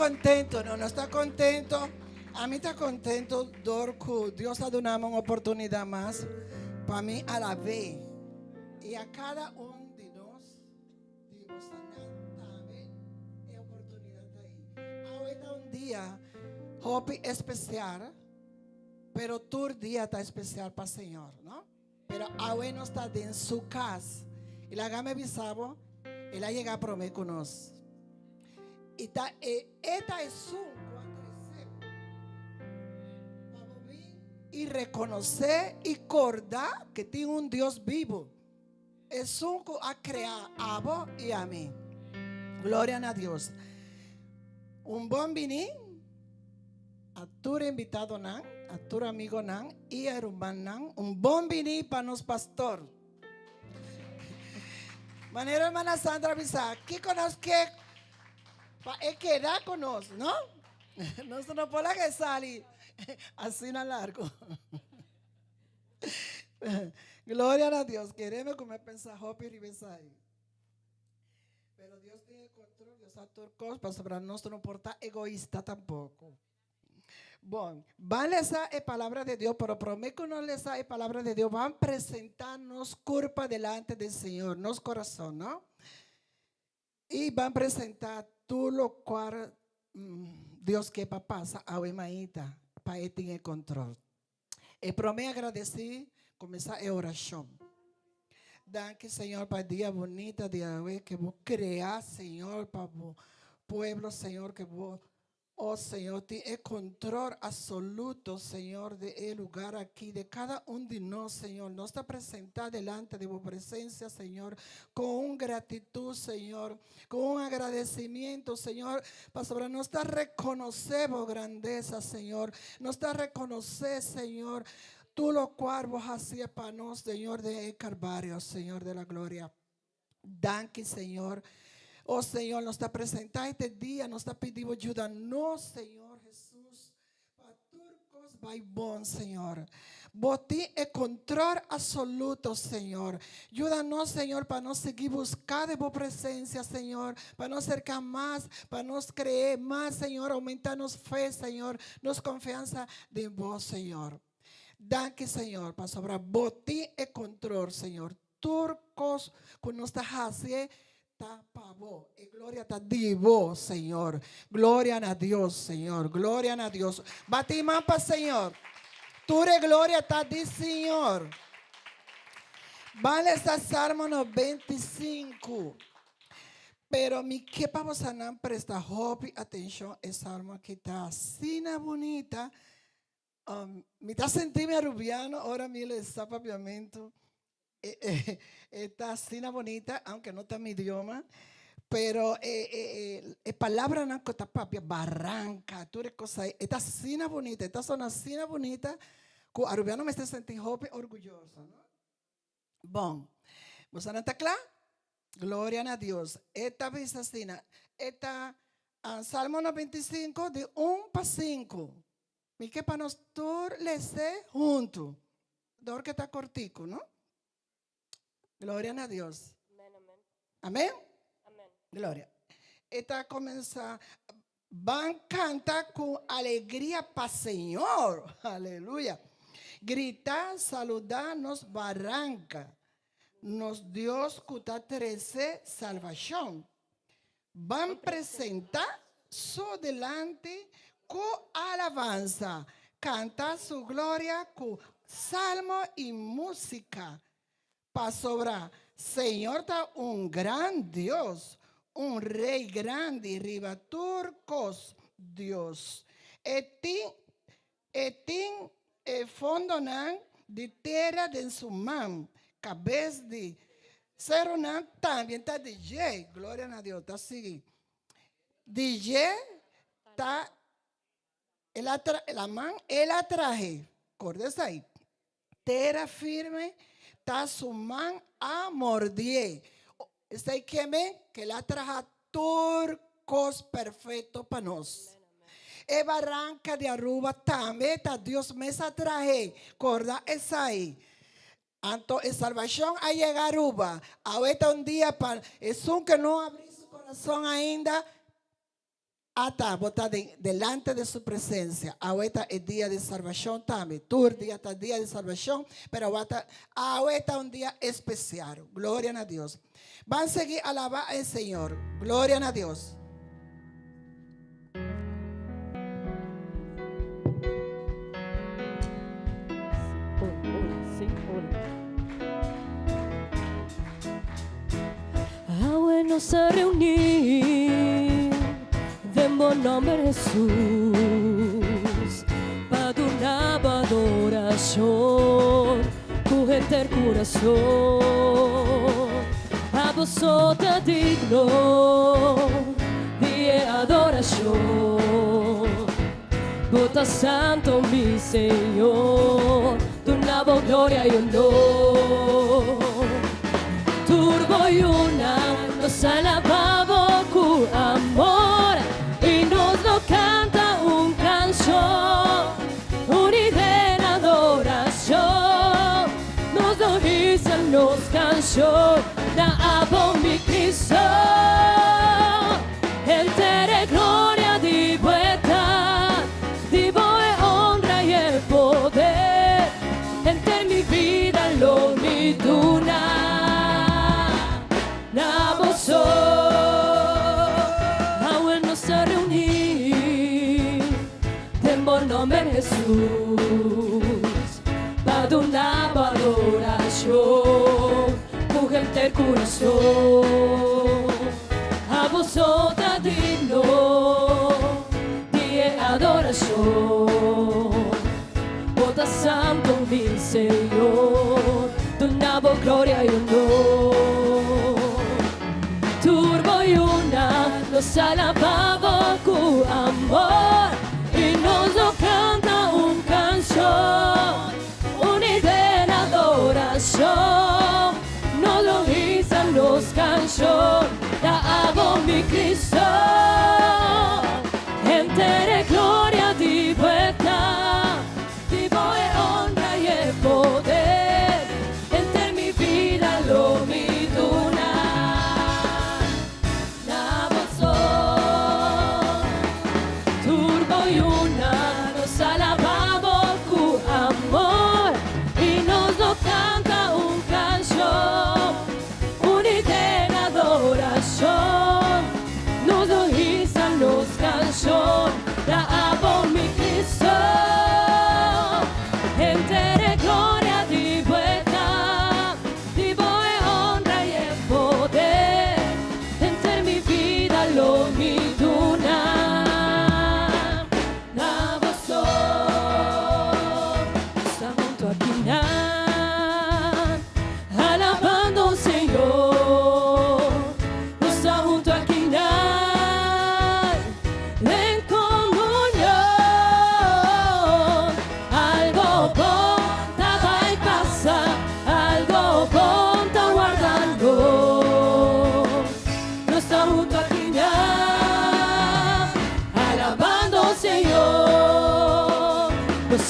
contento, no está contento. A mí está contento, Dorco. Dios ha dado una oportunidad más para mí a la vez. Y a cada uno de nosotros, también hay oportunidad ahí. Ahorita un día, hobby especial, pero tu día está especial para el Señor, ¿no? Pero ahora no está en su casa. Y la gama bisabo, él ha llegado a prometer con nosotros. Y esta es su y reconocer y acordar que tiene un Dios vivo. Es un que ha creado a vos y a mí. Gloria a Dios. Un buen vini a tu invitado nan, a tu amigo nan y a hermano nan. Un buen vini para nos pastor. Manera hermana Sandra Bisa, ¿qué conozque? Es que da con nosotros, ¿no? Nosotros no podemos que salir así na largo. Gloria a Dios. Queremos comer pensar hopi y besar. Pero Dios tiene control, Dios está todo cosas, para nosotros no importa egoísta tampoco. Bueno, van a leer la palabra de Dios, pero prometo que no les la palabra de Dios. Van a presentarnos culpa delante del Señor, nos corazón, ¿no? Y van a presentar todo lo cual Dios que pasa a Emaíta, para él tener control. Y prometo agradecer, comenzar a oración. Danke, Señor, para el día bonito, día hoy, que vos creas, Señor, para vos pueblo, Señor, que vos, oh Señor, tiene control absoluto, Señor, de el lugar aquí, de cada uno de nosotros, Señor. Nos está presentado delante de vos presencia, Señor, con un gratitud, Señor, con un agradecimiento, Señor, para sobre nos está reconocer vos grandeza, Señor, nos está reconocer, Señor, tú lo cual vos hacías para nosotros, Señor, de Calvario, Señor de la gloria. Danke, Señor. Oh, Señor, nos está presentando este día, nos está pidiendo ayuda. No, Señor Jesús, para turcos vai bom, Señor. Vos tienes control absoluto, Señor. Ayúdanos, Señor, para no seguir buscando vos presencia, Señor. Para no acercar más, para nos creer más, Señor. Aumentarnos fe, Señor. Nos confianza de vos, Señor. Danke, Señor, para sobrar botín e control, Señor. Turcos con nuestra hacia tapabo. E gloria a Dios, Señor. Gloria a Dios, Señor. Gloria a Dios. Batimapa, Señor. Ture gloria a ti, Señor. Vale esta Salmo 95. Pero mi que vamos a prestar hobby atención a Salmo que está así bonita. Me está sentindo rubiano, ahora me le está papiamento. Está así bonita, aunque no está mi idioma. Pero palabra no está papia, barranca, tú eres cosa. Esta así bonita, esta zona así bonita. Que a rubiano me está sentindo orgulloso, ¿no? Bom, ¿você não está claro? Glória a Deus. Esta vez assim, esta Salmo 95 de 1 para 5. E que para nós todos ler junto. Dor que está cortico, não? Glória a Deus. Amém? Amém. Glória. Esta começa. Van cantar com alegria para o Senhor. Aleluia. Gritar, saludar, nos barranca. Nos Dios cuta 13 salvación. Van presentar su delante con alabanza. Cantar su gloria con salmo y música. Para sobrar. Señor está un gran Dios. Un rey grande. Riba turcos Dios. Etin fondo de tierra de su mão. Cabeça de Seronam também está DJ, glória a Deus, está seguindo. DJ está, a mão, ela traje, acorda aí. Terra firme, está sua mão a morder. Está aí que ela traja turcos perfeito para nós. E barranca de Aruba também está Deus me traje, acorda essa aí. Anto es salvación a llegar a Aruba. Ahorita un día para es un que no abrió su corazón ainda. hasta botar delante de su presencia. Ahorita es día de salvación también. Tu día está día de salvación, pero ahorita un día especial. Gloria a Dios. Van a seguir alabar al Señor. Gloria a Dios. Nos a reunir de bom nome Jesus para una adoración con el corazón a vosotros digno de adoración. Bota santo mi Señor, tu nueva gloria y honor. Turbo y una nos alabamos con amor y nos lo canta un canción, unida en adoración. Nos lo dicen los canciones, la amo mi Cristo, entere gloria di vuelta, di voe honra y el poder, entre mi vida lo mi duna. Ahora nos a reunir en bom nome Jesús para una adoración con el corazón a vosotros digno de adoración. Bota santo mi Señor, tu nueva gloria y honor. Turbo y una nos alabamos con amor y nos lo canta un canción, unida en adoración. Nos lo dicen los canciones, la amo mi Cristo, entere gloria di vuelta, di voe honra y el poder, entre mi vida lo mi duna. La amo mi Cristo, entere gloria di vuelta, di voe honra y el poder, entre mi vida lo mi duna. La vosotros está junto a quinar, alabando al Señor, está junto a quinar.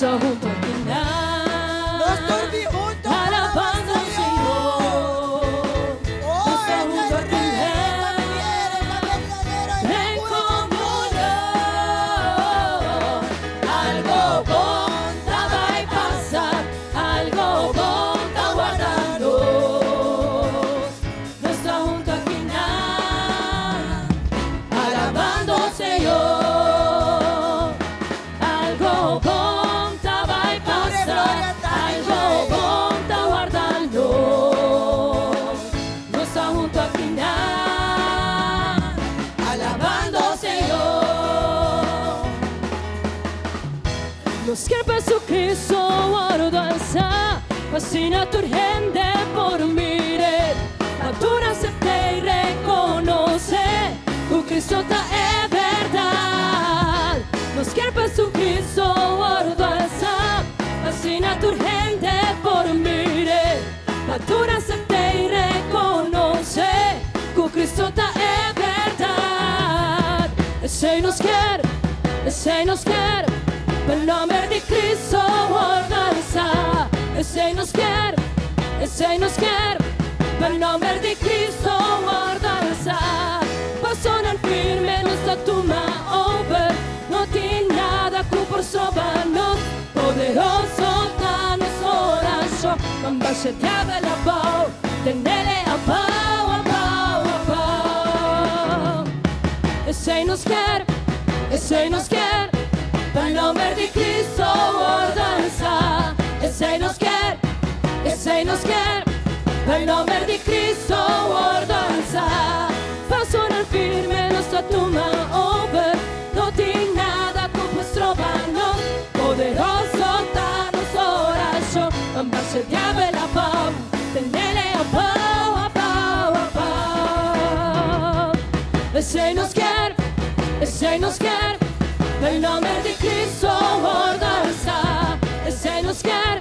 Junto a quinar, Los dormí juntos alabando al Señor. Oh, Está junto a quinar, en comunión. Algo bonta va a pasar, algo bonta guardando. Está junto a quinar, alabando al Señor. Algo bonta va a pasar, algo bonta guardando. No está junto a quinar, alabando al Señor. Los que Jesucristo guardanza, fascina tu gente por mirar. Matura acepta y reconoce, tu Cristo es verdad. Los que Jesucristo guardanza, fascina tu gente por mirar. Matura acepta y reconoce, tu Cristo es verdad. Ese nos quiere, el nombre de Cristo guardanza. Ese nos quiere, el nombre de Cristo guardanza. Paso en firme nuestra tumba. trovannos, poderoso ta nostra oración. Mamma se chiave la pau, tenele a pau, a pau, a pau. E se nos quer, per nome di Cristo danza. E se nos quer, per nome di Cristo danza. Fa sonar firme nostra tumba over, no tin nada con vuestro vano, poderoso ta nostra oración. Mamma se chiave la pau, tenele a pau, a pau, a pau. E se nos quer, per nome di Cristo danza. E se nos quer,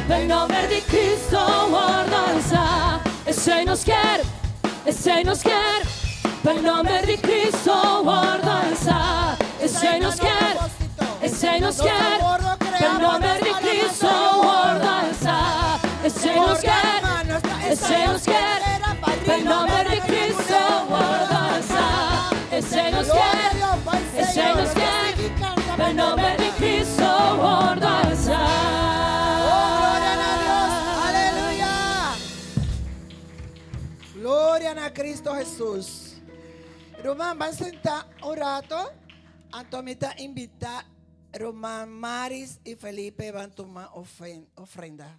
per nome di Cristo danza. E se nos quer, per nome di Cristo danza. E se nos quer, per nome di Cristo danza. E se nos quer, per nome di Cristo danza. E se nos quer, per nome di Cristo danza. Gloria a Cristo Jesús. Román, van a sentar un rato. Antomita invita Román, Maris y Felipe van a tomar ofrenda.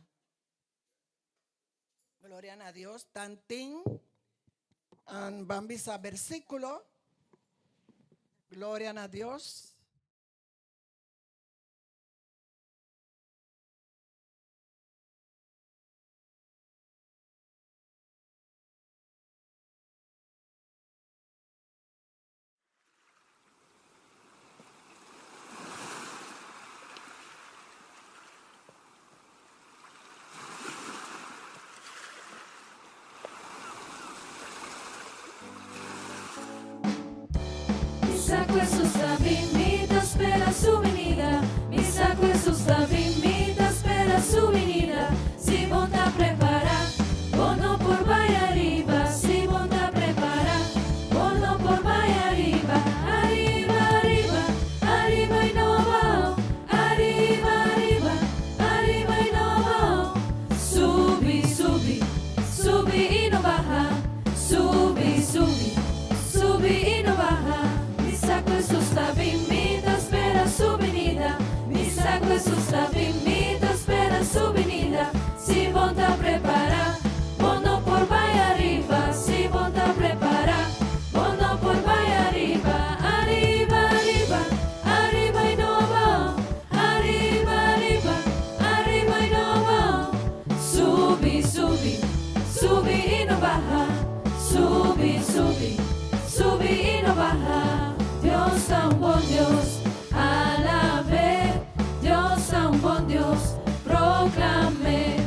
Gloria a Dios. Tantín. Van a visar versículo. Gloria a Dios. Mi sacco è su sta vita, spera su venida. Mi sacco è su sta vita, spera su venida. Si monta a preparar, bono por vaya arriba. Si monta a preparar, bono por vaya arriba. Arriba, arriba, arriba y no va. Arriba, arriba, arriba y no va. Subi, subi, subi y no baja. Subi, subi, subi y no baja. Mi sacco è su sta vita, spera su venida. Mi sacco è su sta vita, spera su venida. Si monta a preparar, bono por vaya arriba. Si monta a preparar, bono por vaya arriba. Arriba, arriba, arriba y no va. Arriba, arriba, arriba y no va. Subi, subi, subi y no baja. Subi, subi, subi y no baja. Dios tan buen Dios, alabe. Dios tan buen Dios, proclame.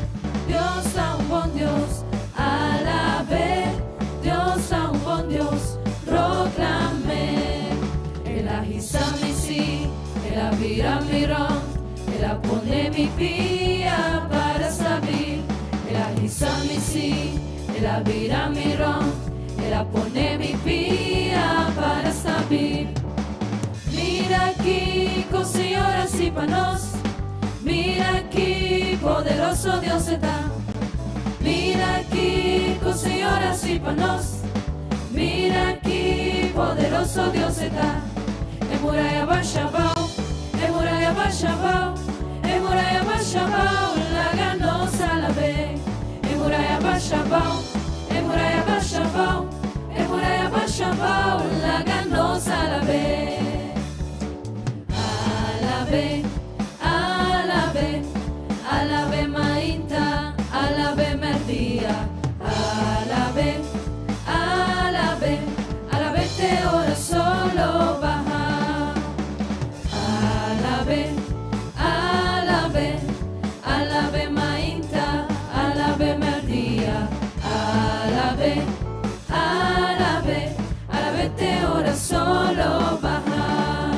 Dios tan buen Dios, alabe. Dios tan buen Dios, proclame. El agisa mi sí, el avira mi ron, el pone mi pía para saber. El agisa mi sí, el avira mi ron, el pone mi pía para saber. Mira aquí, con señoras y panos. Mira aquí, poderoso Dios está. Mira aquí, con señoras y panos. Mira aquí, poderoso Dios está. En muralla Bashabao, en muralla Bashabao, en muralla Bashabao, la ganosa la ve. En muralla Bashabao, en muralla Bashabao, en muralla Bashabao, la ganosa la ve. Alabe, alabe, alabe mainta, alabe merdía, alabe, alabe, alabe te ora solo baja. Alabe, alabe, alabe mainta, alabe merdía, alabe, alabe, alabe te ora solo baja.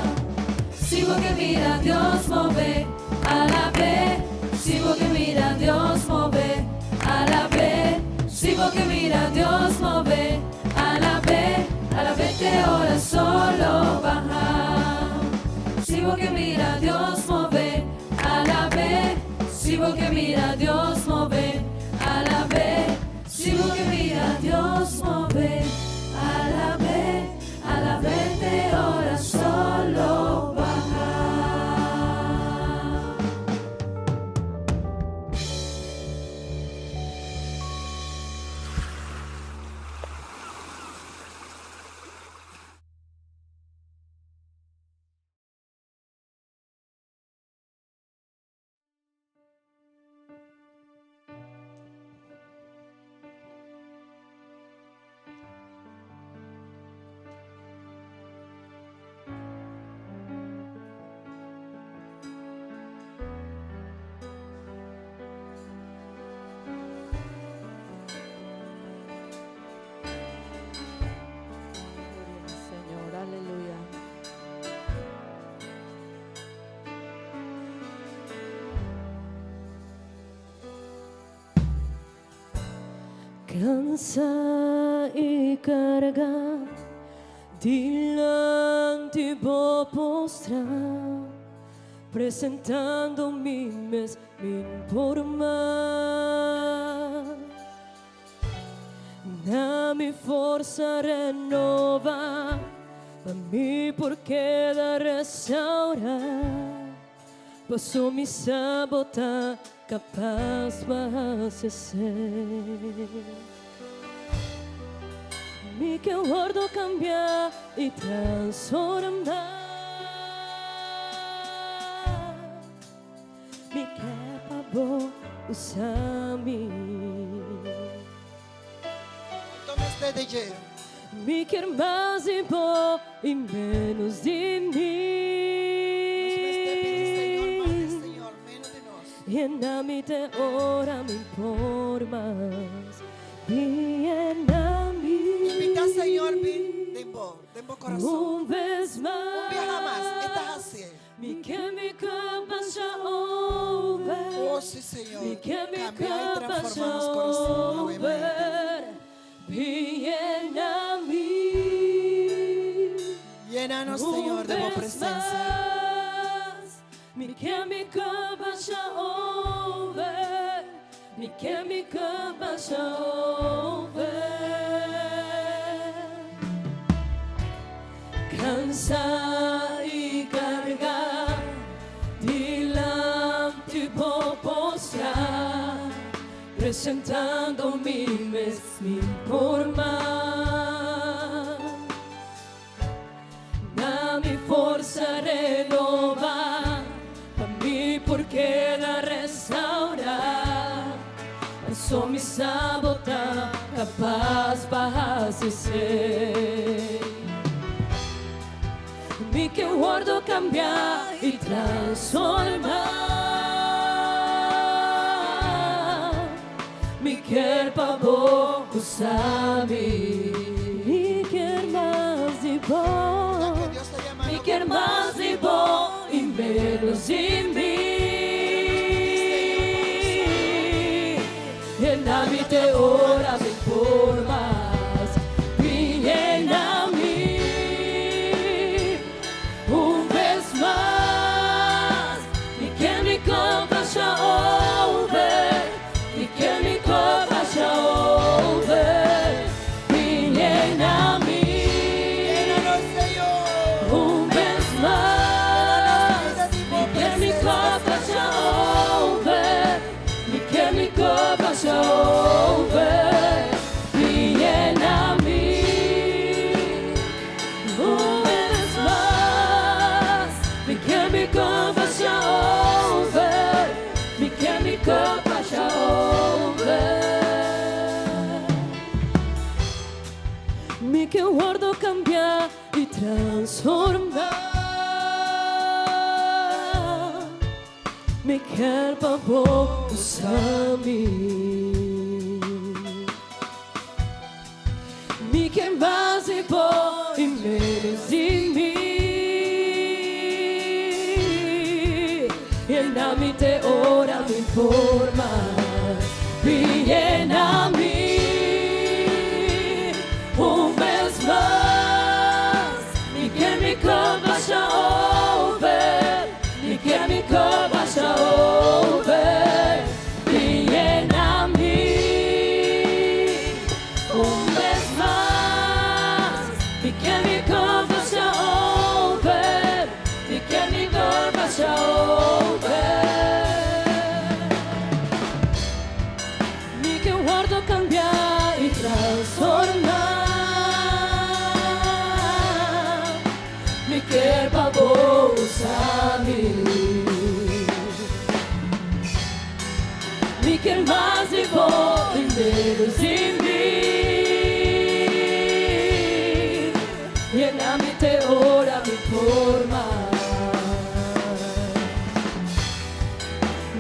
Sigo que mira Dios move, alabe. Sigo que mira Dios move, alabe. Sigo que mira Dios move, alabe. Alabe te ora solo baja. mira a Dios mover, alabé. Sigo que mira a Dios mover, alabé de hora solo bajar. Señor, aleluya. Cansa y carga, delante vou postrar, presentando-me mesmo por mar. Na minha força renova, a mim porque da restaurar, posso me sabotar, capaz para ser. Me que eu guardo cambiar e transformar, me quer para bom usar-me. Toma este DJ. Me quer mais e bom e menos de mim. Señor, menos de nós. Llena-me de hora, me impor mais. Llena-me. Invita, Señor, dembo corazón. Vez mais. Viaja más, estás así. Me quer me capaz já over. Oh, sí, Señor. Me quer me Cambia y capaz transforma já los corazones nuevamente. over. Llena-me. Llénanos, Señor, de tu presencia. Me quer me capaz já over. Me quer me capaz já over. Cansa e carga, delante vou postrar, presentando-me mesmo por mar. Na minha força renova, a mim porque da restaurar, só me sabotar, capaz para ser. Me que eu guardo cambiar e transformar, me quer para bom usar-me. Me quer mais e bom, Que Dios te llama a me lo quer que mais e bom e menos de mim. Llena-me de hora, me por mais. Llena-me vez mais. Me quer me capaz já over. Me quer me capaz já over. Llena-me Llénanos, Señor. vez mais. Me quer me capaz já over. Me quer me capaz já over. Llena-me vez mais. Me quer me capaz já over. Me quer me capaz já over. Me que eu guardo cambiar e transformar, me quer para bom usar-me. Me quer mais e bom e menos de mim. Llena-me de hora, me forma. Llena-me vez mais. Me quer me capaz já over. Me quer me capaz já over. guardo cambiar y transformar. Mi cuerpo usami, mi quer mais e vou em menos em mim. Llenami te ora mi forma.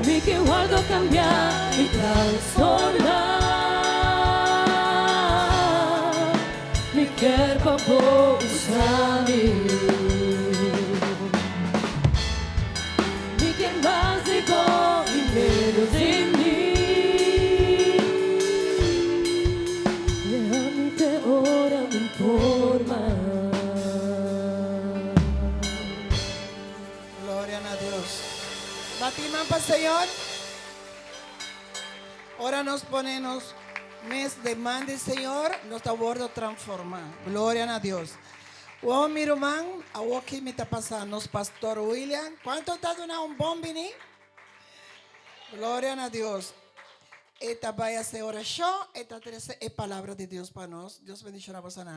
Mi que guardo cambiar y transformar. Mi cuerpo usami. Mi que más y vou y menos en mí. Déjame te ora mi forma. Gloria a Dios. Batimos para el Señor. Ahora nos ponemos mes de man del Señor, nos está bordo transformar. Gloria a Dios. Oh, mi hermano, a que me está pasando, Pastor William. ¿Cuánto está dando un bombini? Gloria a Dios. Esta vaya a ser oración, esta es palabra de Dios para nosotros. Dios bendiga a vosotros.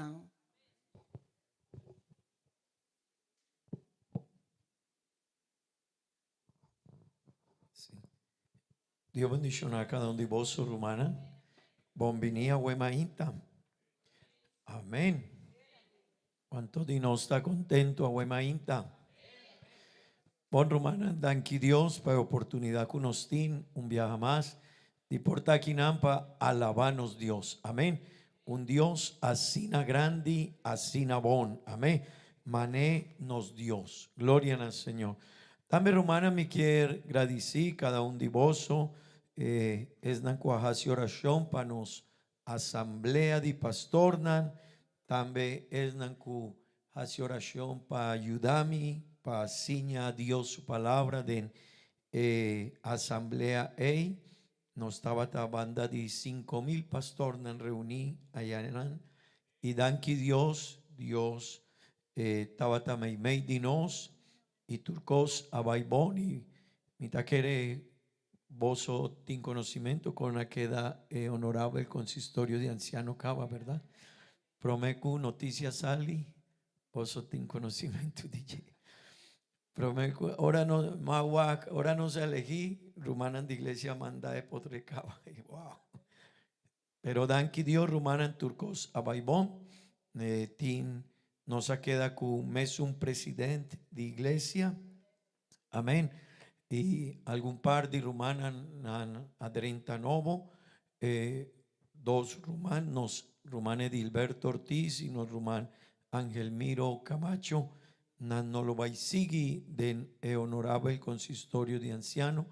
Dios bendiga a cada uno de vosotros, rumana. Bombinía huemainta. Amén. ¿Cuánto de nos está contento a huemainta? Bon rumana, danki Dios para oportunidad que nos tiene un viaje más. De porta aquí nampa, alabanos Dios. Amén. Un Dios asina grande, asina bon. Amén. Mané nos Dios. Gloria al Señor. También rumana me quiere agradecer cada uno de vosotros. Es na cuajasi oración para nos asamblea de pastornan. También es na cuajasi oración para ayudarme, para enseñar a Dios su palabra de asamblea. Nos estaba la banda de 5,000 pastornan reunidos allá en y danki Dios estaba también de nos y turcos a baibón y mitad quiere vos tiene conocimiento con la que da honorable el consistorio de anciano Cava, ¿verdad? Promecu noticias sali, vos tiene conocimiento DJ. Promecu, ahora no, mahuac, ahora no se elegí, rumanan de iglesia manda de potrecaba. Wow. Pero danki Dios rumanan turcos a baibón, tin nos queda con mes un presidente de iglesia. Amén. Y algún par de rumanas adrenta novo, dos rumanos Dilberto Ortiz y nos ruman Ángel Miro Camacho, no lo va a seguir de honorable el consistorio de anciano,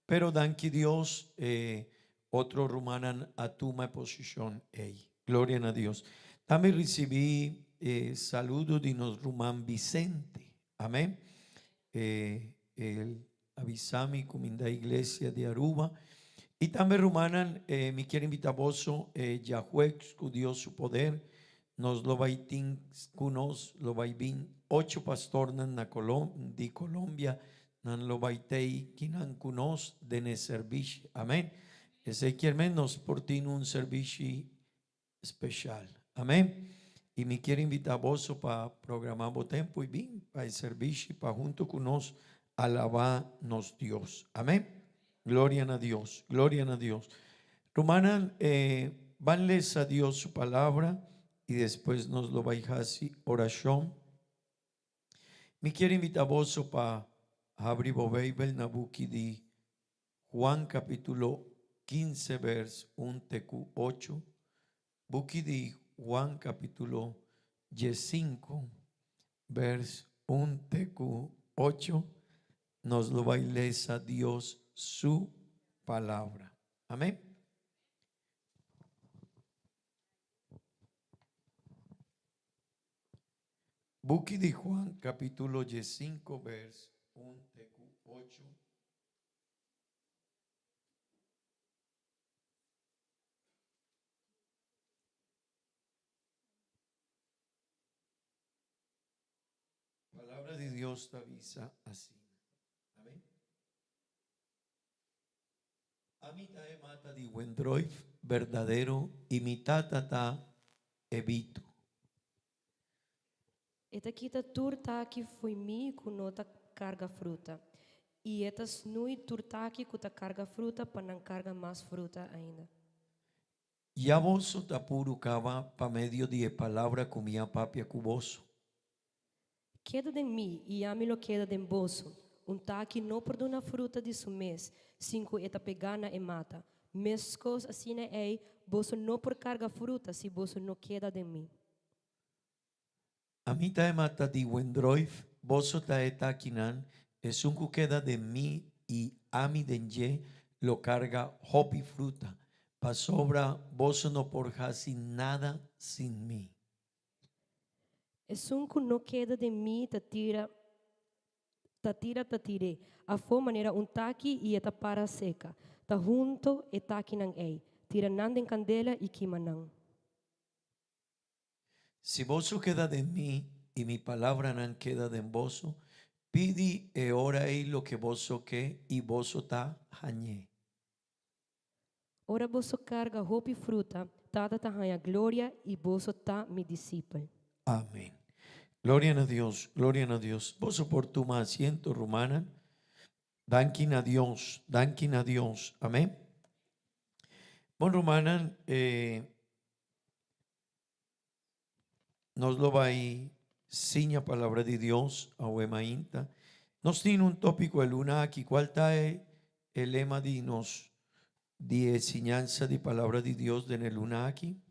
pero danki Dios, otro rumanan a tuma posición, gloria a Dios. También recibí saludos de nos rumán Vicente, amén. El avisami comunidad iglesia de Aruba y también rumanan me quiere invitar vos Yahweh Dios su poder nos lo va a nos lo va a 8 pastornan de Colombia nan lo va a kinan kunos de ne servicio amén ese quiere nos por ti un servicio especial amén y me quiere invitar vos para programar vos tiempo y bien para el servicio para junto con nos alabanos Dios. Amén. Gloria a Dios. Gloria a Dios. Romanan, vanles a Dios su palabra y después nos lo vais a hacer oración. Me quiero invitar vos para abrir Bible Nabuki de Juan capítulo 15 vers 1 tecu 8. Buki de Juan capítulo 5 vers 1 tecu 8. Nos lo bailes a Dios su palabra. Amén. Buki de Juan capítulo 5 vers 1 tecu 8. Palabra de Dios te avisa así. Amén. Amita mata di Wendroif, verdadero y mitad evito. Eta kita turtaki foi mi kunota carga fruta. E eta snui turtaki kuta carga fruta para não carga mais fruta ainda. Ya vosso tapuru cava pa medio de palabra comia papia cuboso. Queda de mim e a me lo queda de bolso. Taki não perdona fruta de su mês, cinco eta pegana e mata. Mescos assim é, bolso não por carga fruta se bolso não queda de mim. Amita mata di wendroif, vosso ta etakinan, es un queda de mí y ami denye lo carga hopi fruta. Pa sobra, vosso no porjasi nada sin mí. Es un que não queda de mim, tatire. A fo maneira taki e eta para seca. Ta junto e taki nang ei. Tira nan den candela e quima nan. Si vosso queda de mí y mi palabra nan queda de vosso, pidi e ora ei lo que vosso que y vosso ta hañé. Ora bolso carga roupa e fruta, tata tahanha glória e bolso ta mi discípulo. Amén. Gloria a Dios, gloria a Dios. Vosso por tu asiento, Rumana. Dankin a Dios, dankin a Dios. Amén. Bon, Rumana, nos lo va a siña palabra de Dios a Uemainta. Nos tiene un tópico el luna aquí. ¿Cuál está el lema de nos de enseñanza de palabra de Dios de el luna aquí?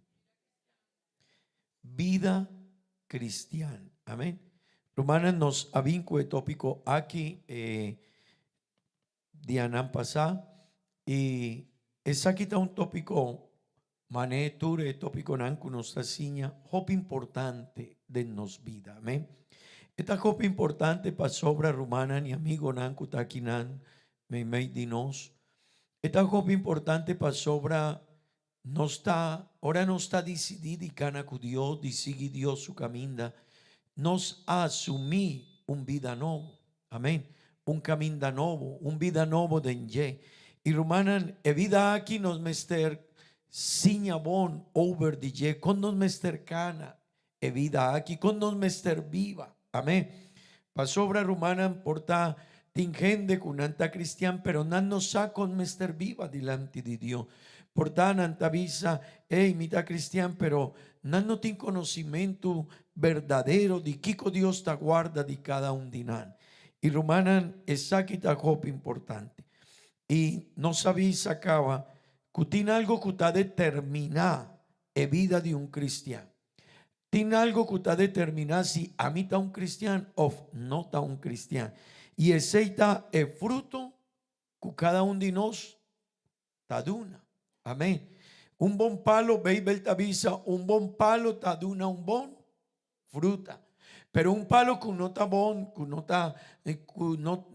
Vida cristiana. Amén. Romana nos avinco el tópico aquí de anan pasá y es aquí está un tópico mané ture tópico nanku nos enseña hop importante de nos vida. Amén. Esta hop importante para sobra rumana ni amigo nanku takinan me dinos. Esta hop importante para sobra no está, ahora no está decidida y cana cu Dios, disigi Dios su caminda. Nos asumí un vida nuevo. Amén. Un caminda nuevo, un vida nuevo de enje. Y rumanan, e vida aquí nos mester siña bon over DJ, con nos mester cana, e vida aquí, con nos mester viva. Amén. Pa sobra rumanan porta tingende con anta cristian, pero nan nos sa con mester viva delante de Dios. Porta anta visa, mitad cristian, pero nan no tiene conocimiento verdadero de Kiko Dios te guarda de cada un dinan. Y rumanan esa quita hop importante. Y no sabéis sacaba que tiene algo que está determinado en vida de un cristiano. Tiene algo que está determinado si a mí está un cristiano o no está un cristiano. Y ese está el fruto que cada uno de nosotros está duna. Amén. Un buen palo, baby, avisa, un buen palo está duna un buen fruta. Pero un palo que no está bon, que no está,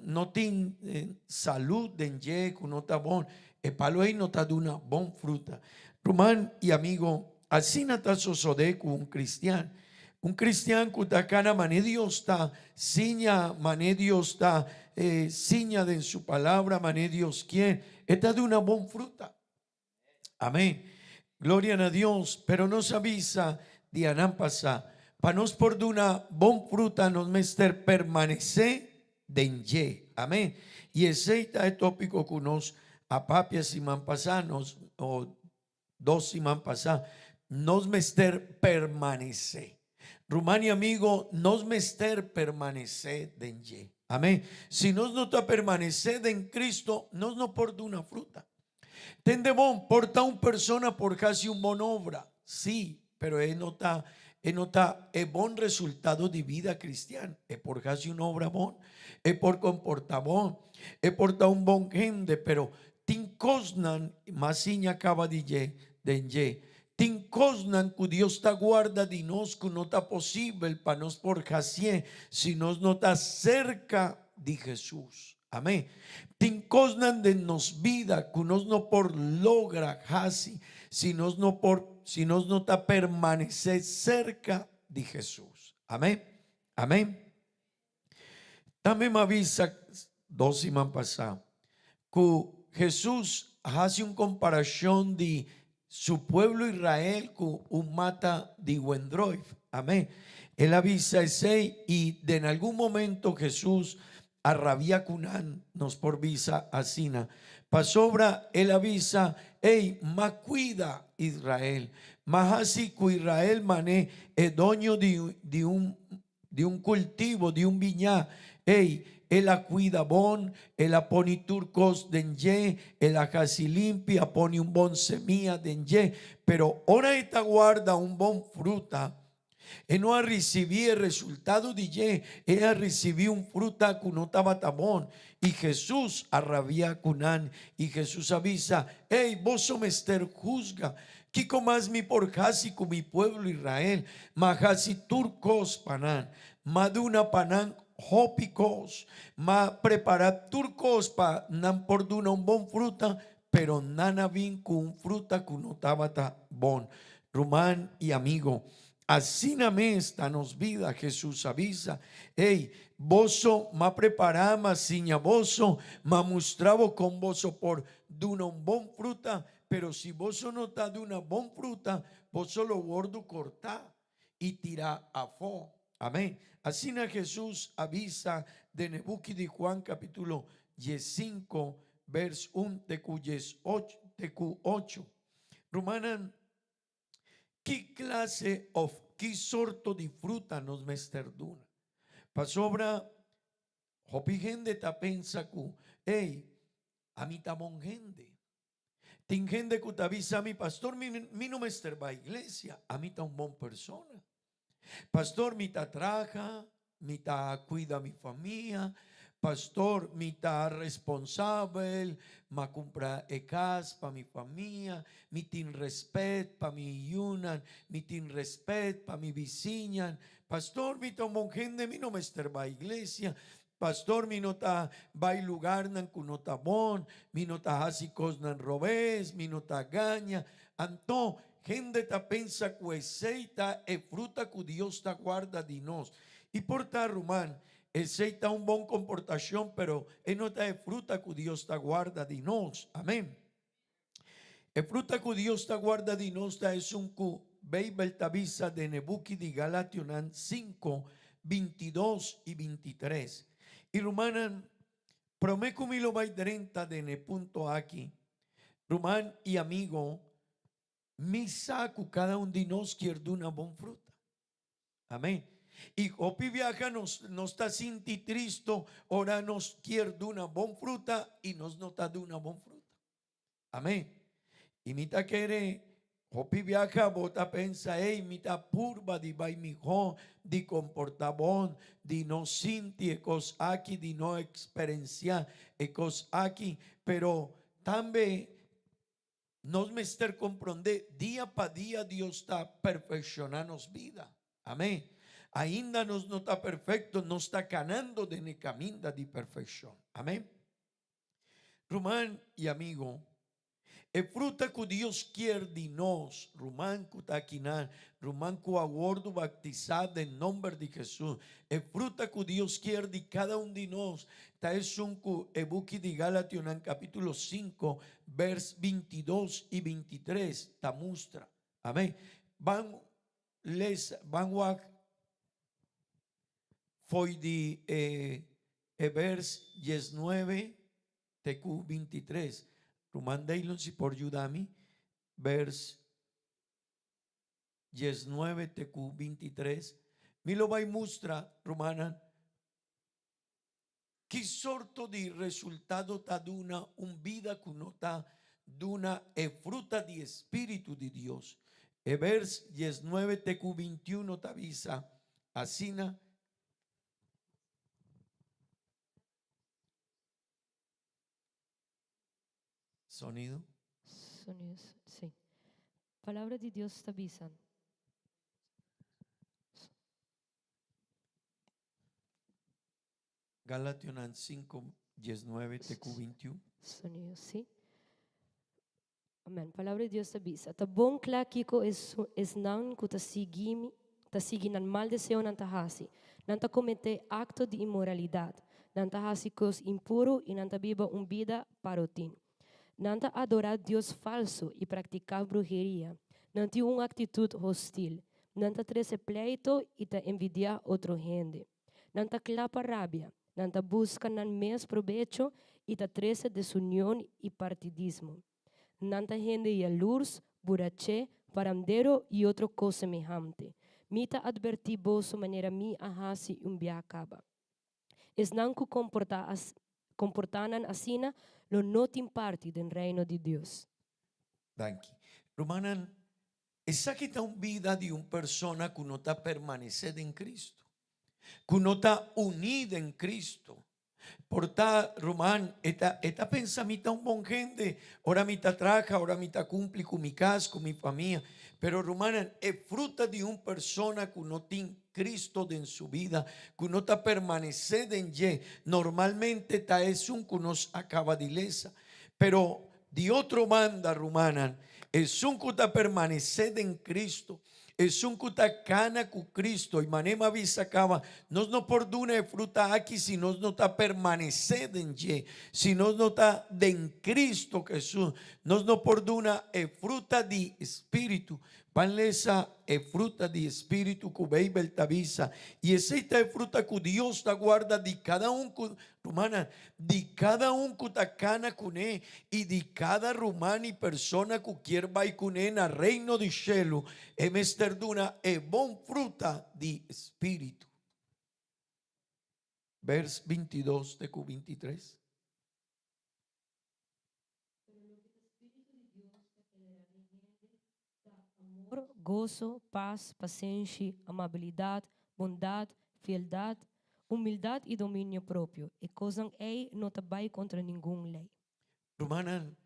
no tiene salud de que no está bon, el palo ahí no está de una bon fruta. Román y amigo, así no está sucede con un cristiano. Un cristiano que está cana, mané Dios está, siña, mané Dios está, siña de su palabra, mané Dios quien, está de una bon fruta. Amén. Gloria a Dios, pero nos avisa de anán pasar. Para nos por de una bon fruta nos mester permanecer de enje. Amén. Y ese está el tópico que nos apapia si man pasanos o dos si man pasar. Nos mester permanecer. Rumania amigo, nos mester permanecer de enje. Amén. Si nos no está permanecer en Cristo, nos no por de una fruta. Tende bon, porta un persona por casi un bon obra. Sí, pero él no está bon resultado de vida cristiana. Es por casi una obra bon, es por comportar bon, es porta un bon gente, pero tincosnan, masiña acaba de ye, tincosnan que Dios te guarda de nos que no está posible para nos por casi, si nos no está cerca de Jesús. Amén. Tincosnan de nos vida que nos no por logra casi, si nos no está permanecer cerca de Jesús. Amén. Amén. También me avisa dos semanas pasadas que Jesús hace una comparación de su pueblo Israel con un mata de Wendroif. Amén. Él avisa ese y de en algún momento Jesús arrabia cunan nos por visa asina. Pasobra él avisa, hey, más cuida Israel, más así que Israel mané es dueño de un cultivo, de un viñá. Hey, él la cuida bon, él la pone turcos denye, él la casi limpia, pone un bon semilla denye, pero ahora esta guarda un bon fruta. Él no ha recibido el resultado de ye, él ha recibido un fruta que no estaba tabón. Y Jesús arrabia cunan, y Jesús avisa, hey, vos somester juzga, Kiko más mi por casi con mi pueblo Israel, majasi turcos panan, maduna panan hópicos, ma preparar turcos pa nan por duna un bon fruta, pero nana vin con fruta que no estaba bon. Román y amigo, así na esta nos vida Jesús avisa, hey, voso ma preparama siña voso, ma mostravo con voso por duna un bon fruta, pero si voso no está de una bon fruta, voso lo gordo corta y tira a fo. Amén. Así na Jesús avisa de Nebuquí de Juan capítulo 5, vers 1 de Q8. Romanan, ¿qué clase of qué sorto de fruta nos mesterduna? Pasobra, hopi gente ta pensa ku, hey, a mi tamon gente. Tin gente que te avisa a mi pastor, mi no mester va a iglesia, a mí ta un bon persona. Pastor, mi ta traja, mi ta cuida mi familia. Pastor, mi ta responsable, ma compra ecas pa mi familia, mi tin respet pa mi yunan, mi tin respet pa mi vizinhan. Pastor, mi ta un gente, mi no mester va a iglesia. Pastor, mi no ta va a lugar nan kunota bon, mi no ta hasi cos nan robes, mi no ta gaña. Anto, gente ta pensa que aceita e fruta que Dios ta guarda de nos. Y por tal, Román, aceita un bon comportación, pero no está de fruta que Dios ta guarda de nos. Amén. E fruta que Dios ta guarda de nos ta es un cu Beibel tabisa de Nebuquí de Galationan 5, 22 y 23. Y Romanan, promeco mi lo vai 30 de ne punto aquí. Román y amigo, mi saco cada un de nos quiere una buena fruta. Amén. Y hopi viaja nos está sinti tristo, ahora nos quiere una buena fruta y nos nota de una buena fruta. Amén. Y mita quiere, hopi viaja, bota pensa, hey, mita purba di bai mijo, di comportabón, di no sinti ecos aquí, di no experiencia ecos aquí, pero también nos mester comprender día para día Dios está perfeccionando vida. Amén. Ainda nos no está perfecto, no está ganando de ne camino de perfección. Amén. Román y amigo, el fruta que Dios quiere de nos, Román que está aquí, Román que aguardo bautizado en nombre de Jesús. El fruta que Dios quiere de cada uno de nos, está es un ebuki de Galationan capítulo 5, vers 22 y 23, está muestra. Amén. Van foi de vers 19 TQ 23. Román Dailon si por Yudami, vers 19 TQ 23. Mi lo vai mustra, Romana, che sorto di resultado ta duna un vida que no ta duna e fruta di espíritu de Dios. E vers 19 TQ 21 t'avisa asina. Sonido. Sonidos, sí. Palabra de Dios te avisa. Galationan 5, 19 TQ 21. Sonidos, sí. Amén. Palabra de Dios te avisa. Ta bom kla kiko es nan ku ta sigi nan mal deseo nan ta hasi. Nan ta comete acto de imoralidade. Nan ta hasi cos impuro e nan ta biba vida parotin. Nanta adorar Dios falso y practicar brujería. Nanta una actitud hostil. Nanta trece pleito y ta envidia otro gente. Nanta clapa rabia. Nanta busca nan mes provecho y ta trece desunión y partidismo. Nanta gente y alurs, burache, parandero y otro cosa semejante. Mita adverti boso manera mi ahasi acaba. Es nanku comportanan asina lo notin parte del reino de Dios. Danke. Rumanan, esa que está un vida de una persona que no está permanecida en Cristo, que no está unida en Cristo. Porta, Román, esta pensamita un buen gente, ahora mitad traja, ahora mitad cumple con mi casa, con mi familia, pero Román, es fruta de una persona que no tiene Cristo en su vida, que no está permanecido en ye, normalmente está es un que nos acaba de ilesa, pero de otro manda, Román, es un que está permanecido en Cristo. Es un cutacana con Cristo y manema visacaba. Nos no perdona de fruta aquí si nos no está permanecido en ye, si nos no está en Cristo Jesús, nos no perdona de fruta de espíritu. Panlesa es fruta de espíritu que veis beltavisa y esa es fruta que Dios ta guarda de cada un rumana, de cada un cutacana cuné y de cada rumana y persona que quiera vai cuné en el reino de cielo, es mesterduna es bon fruta de espíritu. Vers 22 de Q23. Gozo, paz, paciencia, amabilidad, bondad, fieldad, humildad y dominio propio. E cosas ei no vai contra ninguna ley. Romanan,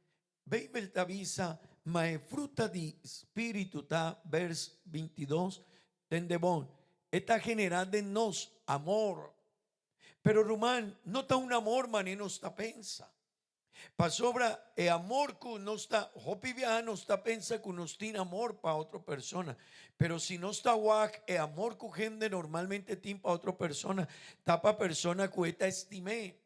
Bibel te avisa, ma es fruta de espíritu, ta, vers 22, tende bon, está generada en nos amor. Pero Román, no está un amor, mané, no está pensa. Pa sobra el amor que no está, hopi viaja no está pensa que no tiene amor para otra persona, pero si no está guac, el amor que gente normalmente tiene para otra persona, está para persona que esta estimé.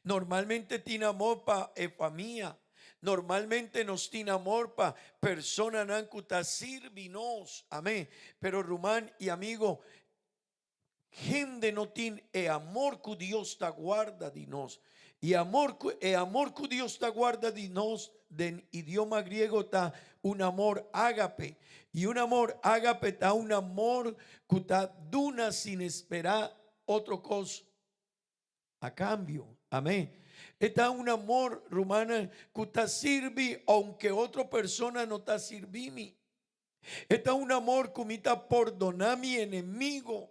Normalmente tiene amor para familia, normalmente nos tiene amor para persona nancuta sirvinos, amén. Pero Román y amigo, gente no tiene el amor que Dios te guarda de nos. Y el amor que Dios te guarda de nos, en idioma griego está un amor ágape. Y un amor ágape está un amor que está duna sin esperar otra cosa a cambio. Amén. Está un amor, romana, que te sirve aunque otra persona no te sirve. Está un amor que me está perdonar mi enemigo.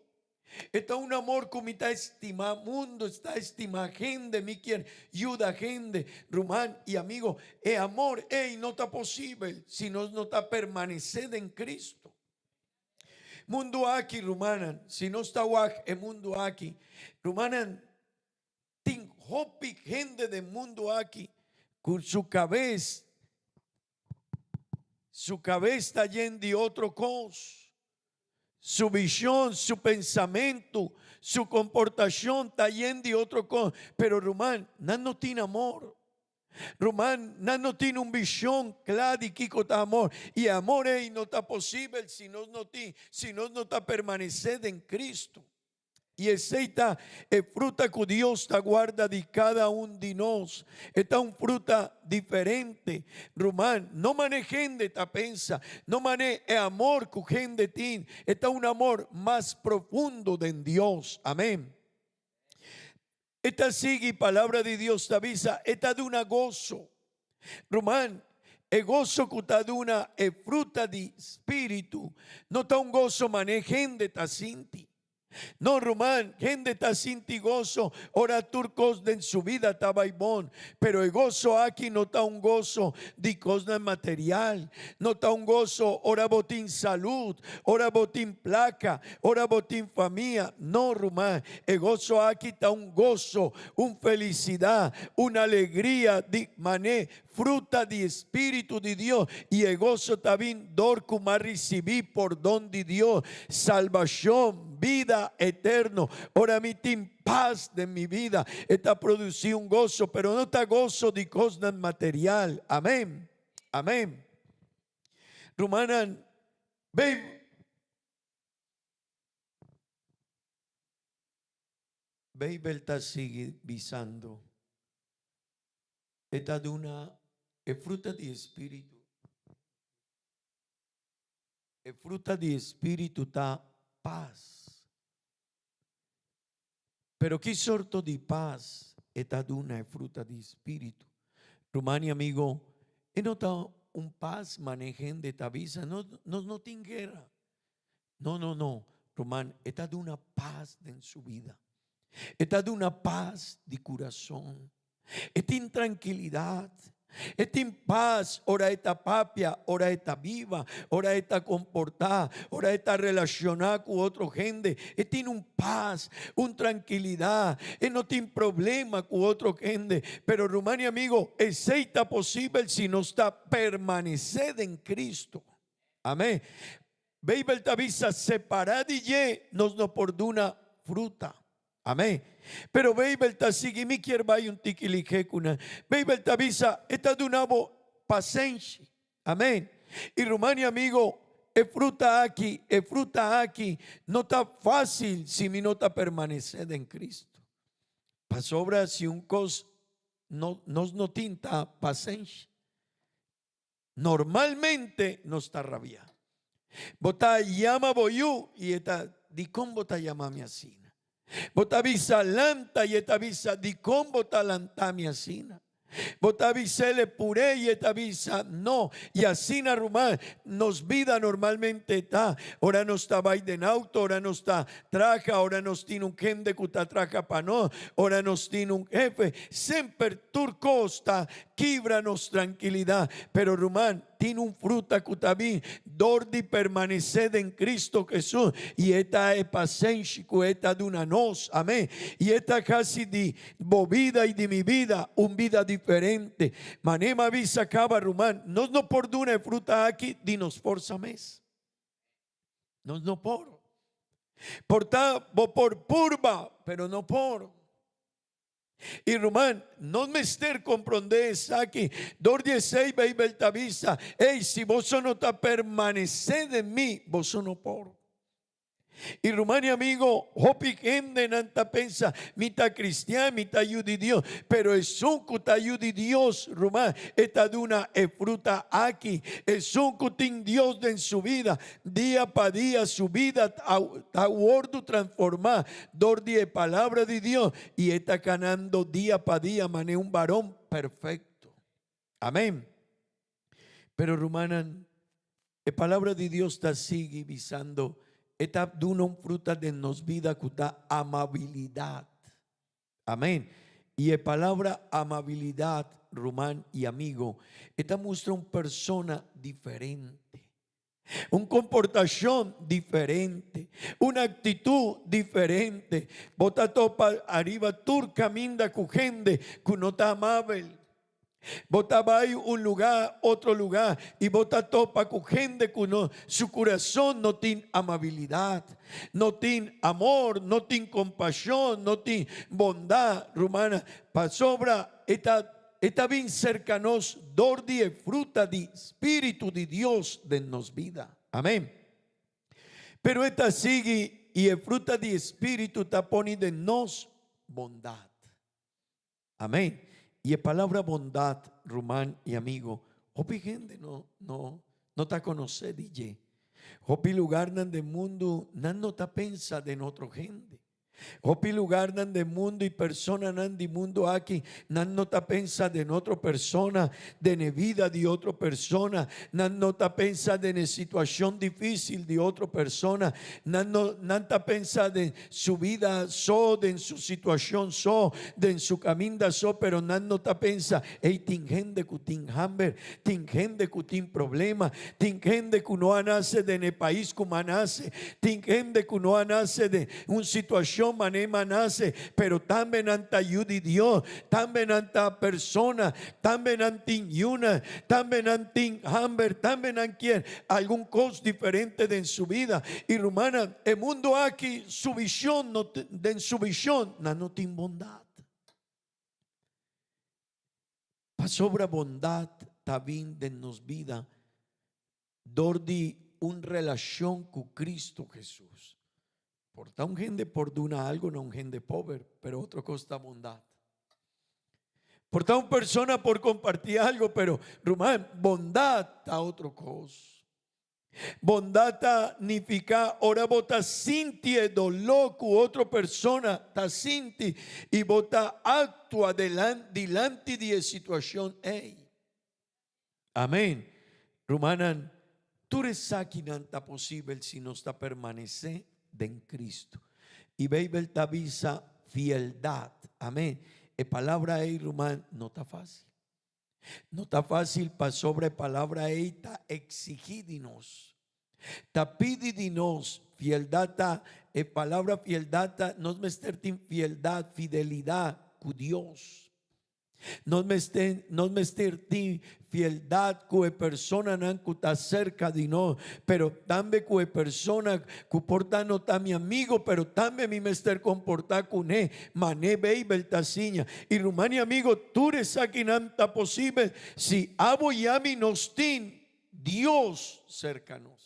Está un amor que me está estima mundo, está estima gente, me quiere ayuda gente, román y amigo. El amor no está posible si no está permanecido en Cristo. Mundo aquí, romanan, si no está guac, el mundo aquí, romanan, tin hopi gente del mundo aquí, con su cabeza está llena de otro cosa. Su visión, su pensamiento, su comportación está llena de otro cosa. Pero Román, no tiene amor. Román, no tiene una visión clara de que está amor. Y amor no está posible si no está permanecido en Cristo. Y esta es fruta que Dios te guarda de cada uno de nosotros. Esta es una fruta diferente. Román, no maneje gente te pensa, no maneje el amor que gente tiene. Esta es un amor más profundo de Dios. Amén. Esta sigue palabra de Dios te avisa. Esta de una gozo. Román, el gozo que está de una es fruta de espíritu. No está un gozo maneje gente te sinti. No, Román, gente está sinti gozo. Ahora turcos en su vida está baibón. Pero el gozo aquí no está un gozo de cosa material. No está un gozo, ahora botín salud, ahora botín placa, ahora botín familia. No, Román, el gozo aquí está un gozo, una felicidad, una alegría de mané, fruta de espíritu de Dios. Y el gozo también dor como recibí por don de Dios, salvación, vida eterno. Ora mi tin paz de mi vida. Está producido un gozo, pero no está gozo de cosas material. Amén. Amén. Rumanan, Bibel está sigue visando. Esta de una es fruta de espíritu. Es fruta de espíritu está paz. Pero qué sorto de paz esta de una es fruta de espíritu. Rumani amigo, he notado un paz manejen de tabisa, no tiene guerra. No. Román, esta de una paz en su vida. Esta de una paz de corazón. Esta intranquilidad. Esta en paz, ora esta papia, ora esta viva, ora esta comportada, ora esta relacionada con otra gente. Tiene un paz, una tranquilidad, no tiene problema con otra gente. Pero Rumania amigo, está posible si no está permanecer en Cristo. Amén. Bibel tavisa separad y ye nos no por una fruta. Amén. Pero Bibel ta sigue mi quiera un tiquilije kuna. Bibel tavisa esta de una paciencia. Amén. Y Rumania amigo, es fruta aquí, no está fácil si mi nota permanecer en Cristo. Pasobra si un cos no tinta paciencia. Normalmente no está rabia. Bota llama boyu y esta di con bota llama mi asina. Bota visa lanta y esta visa di con bota lanta mi asina. Bota visa le puré y esta visa no. Y así na rumán nos vida normalmente está. Ahora no está baiden auto, ahora no está traja, ahora nos tiene un gente que está traja para no. Ahora nos tiene un jefe. Siempre turcosta, quíbranos tranquilidad. Pero rumán tiene un fruta cutaví, dordi permanecer en Cristo Jesús. Y esta es paciencia, esta de una nos, amén. Y esta casi de vida y de mi vida, un vida diferente. Manema visa acaba rumán, no por una fruta aquí, dinos forza mes. No por. Por purba, pero no por. Y Román, no me ester comprendes aquí. Dor 16 Bibel tavisa. Si vos no está permaneced en mí, vos no por. Y Rumania amigo, hopi gente nanta pensa, mitad cristiano, mitad yudi Dios, pero es un cuta yudi Dios, Rumán, esta duna es fruta aquí, es un cutín Dios en su vida, día para día su vida a wordo transformar, dor de palabra de Dios, y está ganando día para día, mané un varón perfecto. Amén. Pero Rumana, la palabra de Dios está sigue visando. Esta duna un fruta de nos vida que da amabilidad. Amén. Y la palabra amabilidad, Román y amigo, esta muestra una persona diferente. Una comportación diferente, una actitud diferente. Bota topa arriba turca minda cujende, que no está amable. Bota va un lugar, otro lugar, y bota topa con gente que no, su corazón no tiene amabilidad, no tiene amor, no tiene compasión, no tiene bondad, Romana. Pa sobra está bien cercanos, dor de fruta de Espíritu de Dios de nos vida. Amén. Pero esta sigue y el fruta de Espíritu está poniendo en nos bondad. Amén. Y la palabra bondad, Román y amigo, hopi gente no te conoce, DJ. Hopi lugar de mundo, no te pensa de nuestra gente. Hopi lugar de mundo y persona de mundo aquí, no te pensa de otra persona, de la vida de otra persona, no te pensa de la situación difícil de otra persona, no te pensa de su vida de su situación de su camino pero no te pensa, tin gente que tin hambre, tin gente que tin problema, tin gente que no nace de el país como nace, tin gente que no nace de una situación situación mané manase, pero también anta ayudi Dios, también anta persona, también antin yuna, también antin hamber, también anquien algún cosa diferente de en su vida. Y rumana, el mundo aquí, su visión, no, de en su visión, no tiene bondad. Pa sobra bondad, también de nos vida, dordi un relación con Cristo Jesús. Porta un gente por duna algo, no un gente pobre, pero otro costa bondad. Porta una persona por compartir algo, pero rumán, bondad a otro cosa. Bondad ta nifica, ora bota sinti e dolor cu otra persona, ta sinti y bota actua delante de situación. Amén. Rumanan, tú eres aquí nanta posible si no está permanecer en Cristo. Y Bibel te avisa fieldad. Amén. La palabra rumán no está fácil. No está fácil para sobre palabra está exigidinos. Ta pididinos fieldad ta palabra fieldad ta nos mestertin fieldad, fidelidad con Dios. Nos mestertin fieldad con persona nan que está cerca de no, pero también con persona que porta no está mi amigo, pero también mi mester comporta con mané beibel taciña. Y Rumania amigo, tú eres aquí nanta posible si abo yami nos tin Dios cercanos.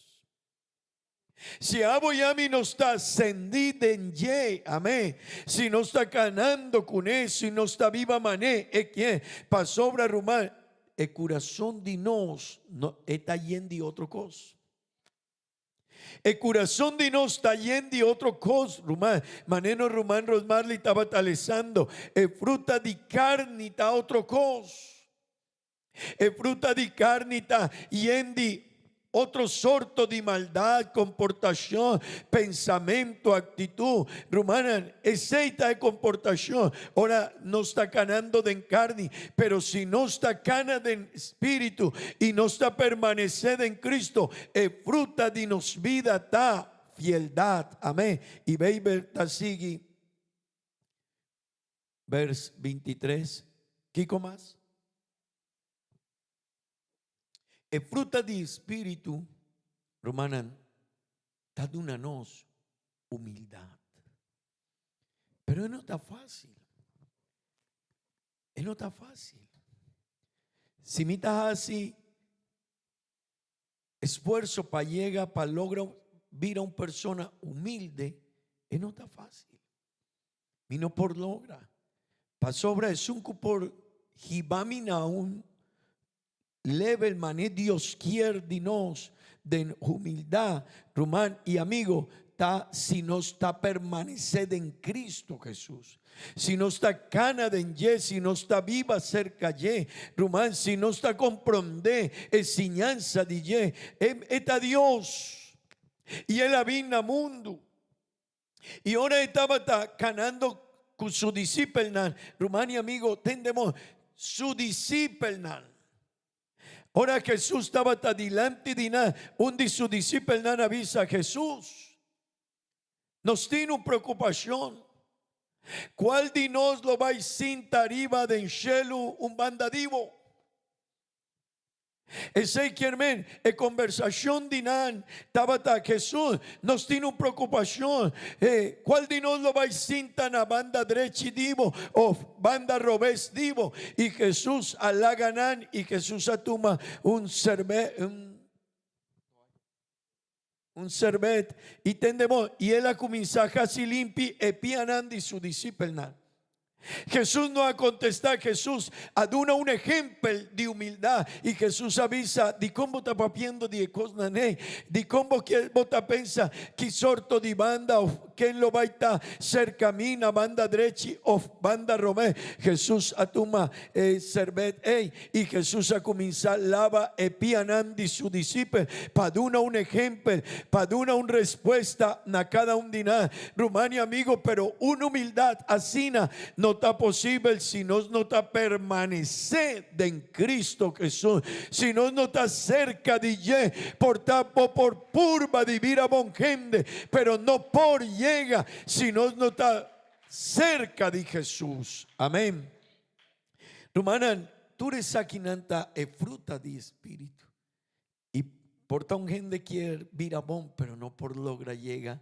Si abo yami no está ascendido en ye, amén. Si no está ganando con eso, si no está viva mané, que pa sobra rumán, el corazón de nos no está yendo de otro cosa. El corazón de nos está yendo de otro cosa, rumán. Maneno rumán Rosmarli estaba talezando. El fruta de carne está otro cosa. El fruta de carne está yendo otro sorto de maldad, comportación, pensamiento, actitud. Rumana, esa de comportación. Ahora no está ganando de carne, pero si no está gana de espíritu y no está permaneciendo en Cristo, fruta de nos vida está fieldad. Amén. Y Beiber sigue, vers 23. ¿Qué más? El fruta de espíritu, Romanan, está dándonos humildad. Pero no está fácil. No está fácil. Si me estás así, esfuerzo para llegar, para lograr ver a una persona humilde, no está fácil. Y no por logra. Para sobra es un por jibamina un level mané Dios quiere de nos de humildad, Román y amigo, si no está permanecer en Cristo Jesús, si no está cana de ye, si no está viva cerca ye, Román, si no está comprende enseñanza de ye, está Dios y él habita mundo y ahora estaba canando con su discípulo, Román y amigo, tendemos su discípulo. Ahora Jesús estaba adelante de nada. Un de sus discípulos avisa a Jesús. Nos tiene una preocupación. ¿Cuál de nos lo va a sentar arriba de enchelo un bandadivo? Ese quien conversación de nan tabata Jesús nos tiene una preocupación. ¿Cuál de nos lo va a sentar a banda derecha divo o banda revés divo? Y Jesús halaga nan y Jesús atuma un servet y tendemos y él a comenzar casi limpi e pianan de su discípulo. Jesús no ha contestado, Jesús aduna un ejemplo de humildad y Jesús avisa de cómo está papiendo de cosas, de cómo que bota pensa que sorto de banda o quién lo va a estar cerca mina banda derecha o banda romé. Jesús atuma servet y Jesús a comenzar lava e pianan de su discípulo para dar un ejemplo, para dar una respuesta a cada un dinar. Rumania amigo, pero una humildad así no no está posible si nós não está permanecer em Cristo Jesús, si nós não está cerca de Él, por purba de vida con gente, pero no por llega, si nós não está cerca de Jesús. Amén. Hermana, tú eres aquí nanta es fruta de espíritu. Y por tan gente quiere vida bom, pero no por logra llega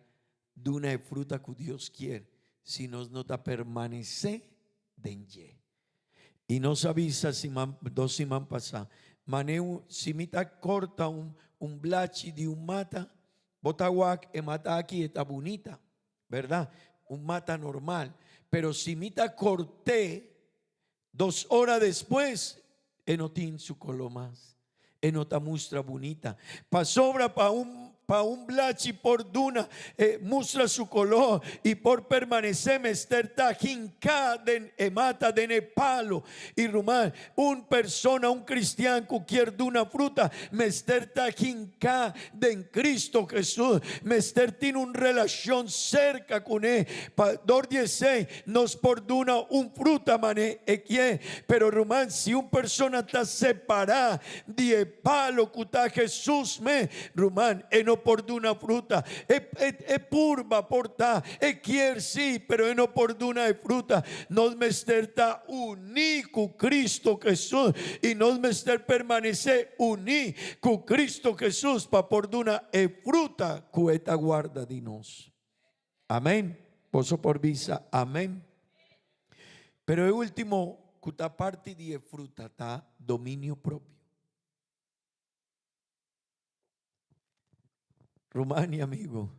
de una fruta que Dios quiere, si nos nota permanecer en Él. Y nos avisa si dos semanas pasadas, maneu si mita corta un blachi de un mata, botaguac e mata aquí está bonita, ¿verdad? Un mata normal, pero si mita corté 2 horas después, enotín su color más, enota mustra bonita, pasobra pa un blachi por duna, mustra su color y por permanecer mesterta jinca den emata de nepalo y rumán, un persona, un cristiano cualquier duna fruta, mesterta jinca de Cristo Jesús, mester tiene una relación cerca con él, pa 16 nos por duna un fruta mané equie, pero rumán, si un persona está separada de palo cuta Jesús me rumán, no por una fruta, es purba porta, quiere sí, pero no por una fruta, nos mesterta uní con Cristo Jesús y nos mester permanecer uní con Cristo Jesús para por una fruta cueta guarda de nos. Amén. Poso por visa, amén. Pero el último, cuta parte de fruta está dominio propio. Rumania, amigo,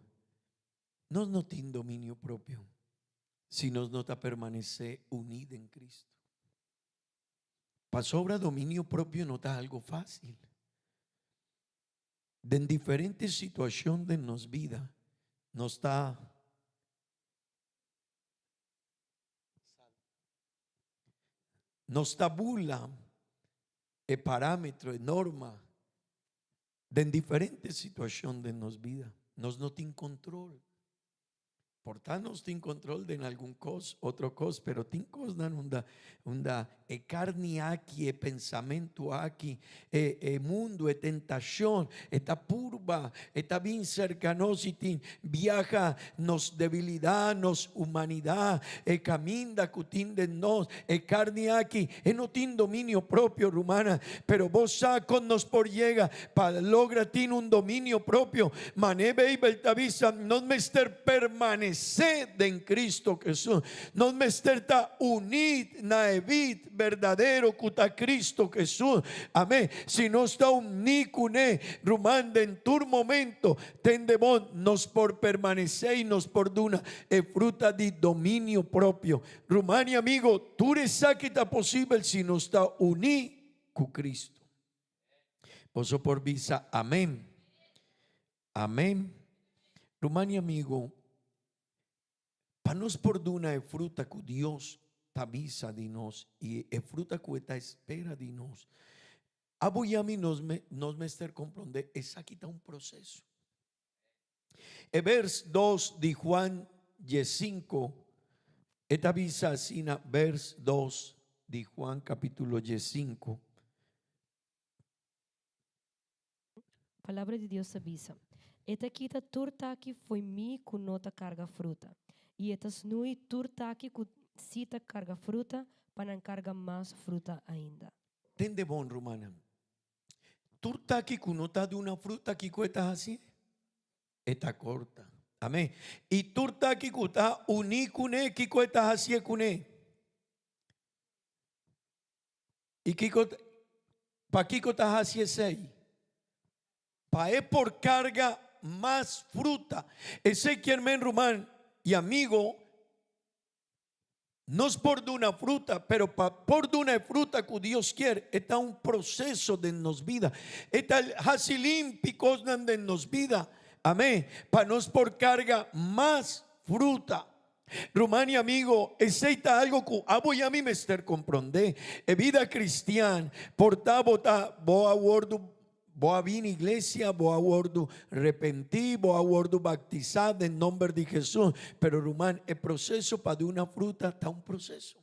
nos no tiene dominio propio si nos nota permanecer unidos en Cristo. Para sobra dominio propio no está algo fácil. En diferentes situaciones de nos vida, nos está bula el parámetro, el norma. En diferentes situaciones de nos vida, nos no tiene control. Por tanto, nos tiene control de algún cosa, otro cosa, pero tiene cosas onda carne aquí, pensamento aquí, mundo, tentación, esta purba, está bien cercanos y viaja nos debilidad, nos humanidad, camina cutín de nos, carne aquí, no tiene dominio propio, rumana, pero vos con nos por llega, para logra tiene un dominio propio, manebe y beltavisa, nos mester permanecer en Cristo Jesús, nos mester ta unid naevit verdadero cuta Cristo Jesús, amén. Si no está unícune rumanda en tu momento, tendemos nos por permanecer y nos por duna fruta de dominio propio. Rumania, amigo, tú eres que está posible si no está uní con Cristo. Poso por visa, amén. Amén. Rumania, amigo, para nos por duna fruta que Dios avisa de nos y fruta que está espera de nos. Aboyami nos mester comprender, es aquí está un proceso. El vers 2 de Juan 5, esta avisa así, vers 2 de Juan capítulo 5. Palavra de Deus avisa. Eta kita turtaki foi mi com nota carga fruta. E etas nui turtaki com cita carga fruta para não carga mais fruta ainda. Tende bom, Romana. Turtaki com nota de uma fruta que cuesta assim? Está corta. Amém. E turtaki com tá unicune que cuesta assim cune. E que para que cuesta assim sei? Para por carga más fruta. Ese quien men rumán y amigo nos por de una fruta, pero por de una fruta que Dios quiere, está un proceso de nos vida. Está el hasilímpicos de nos vida. Amén. Para nos por carga más fruta. Rumania, amigo, aceita algo que voy a mí me comprender. Vida cristiana, porta bota boa wordo Boa vir na igreja, boa gordo arrepentir, boa gordo batizado em nome de Jesus. Pero, irmão, o processo para dar uma fruta está um processo.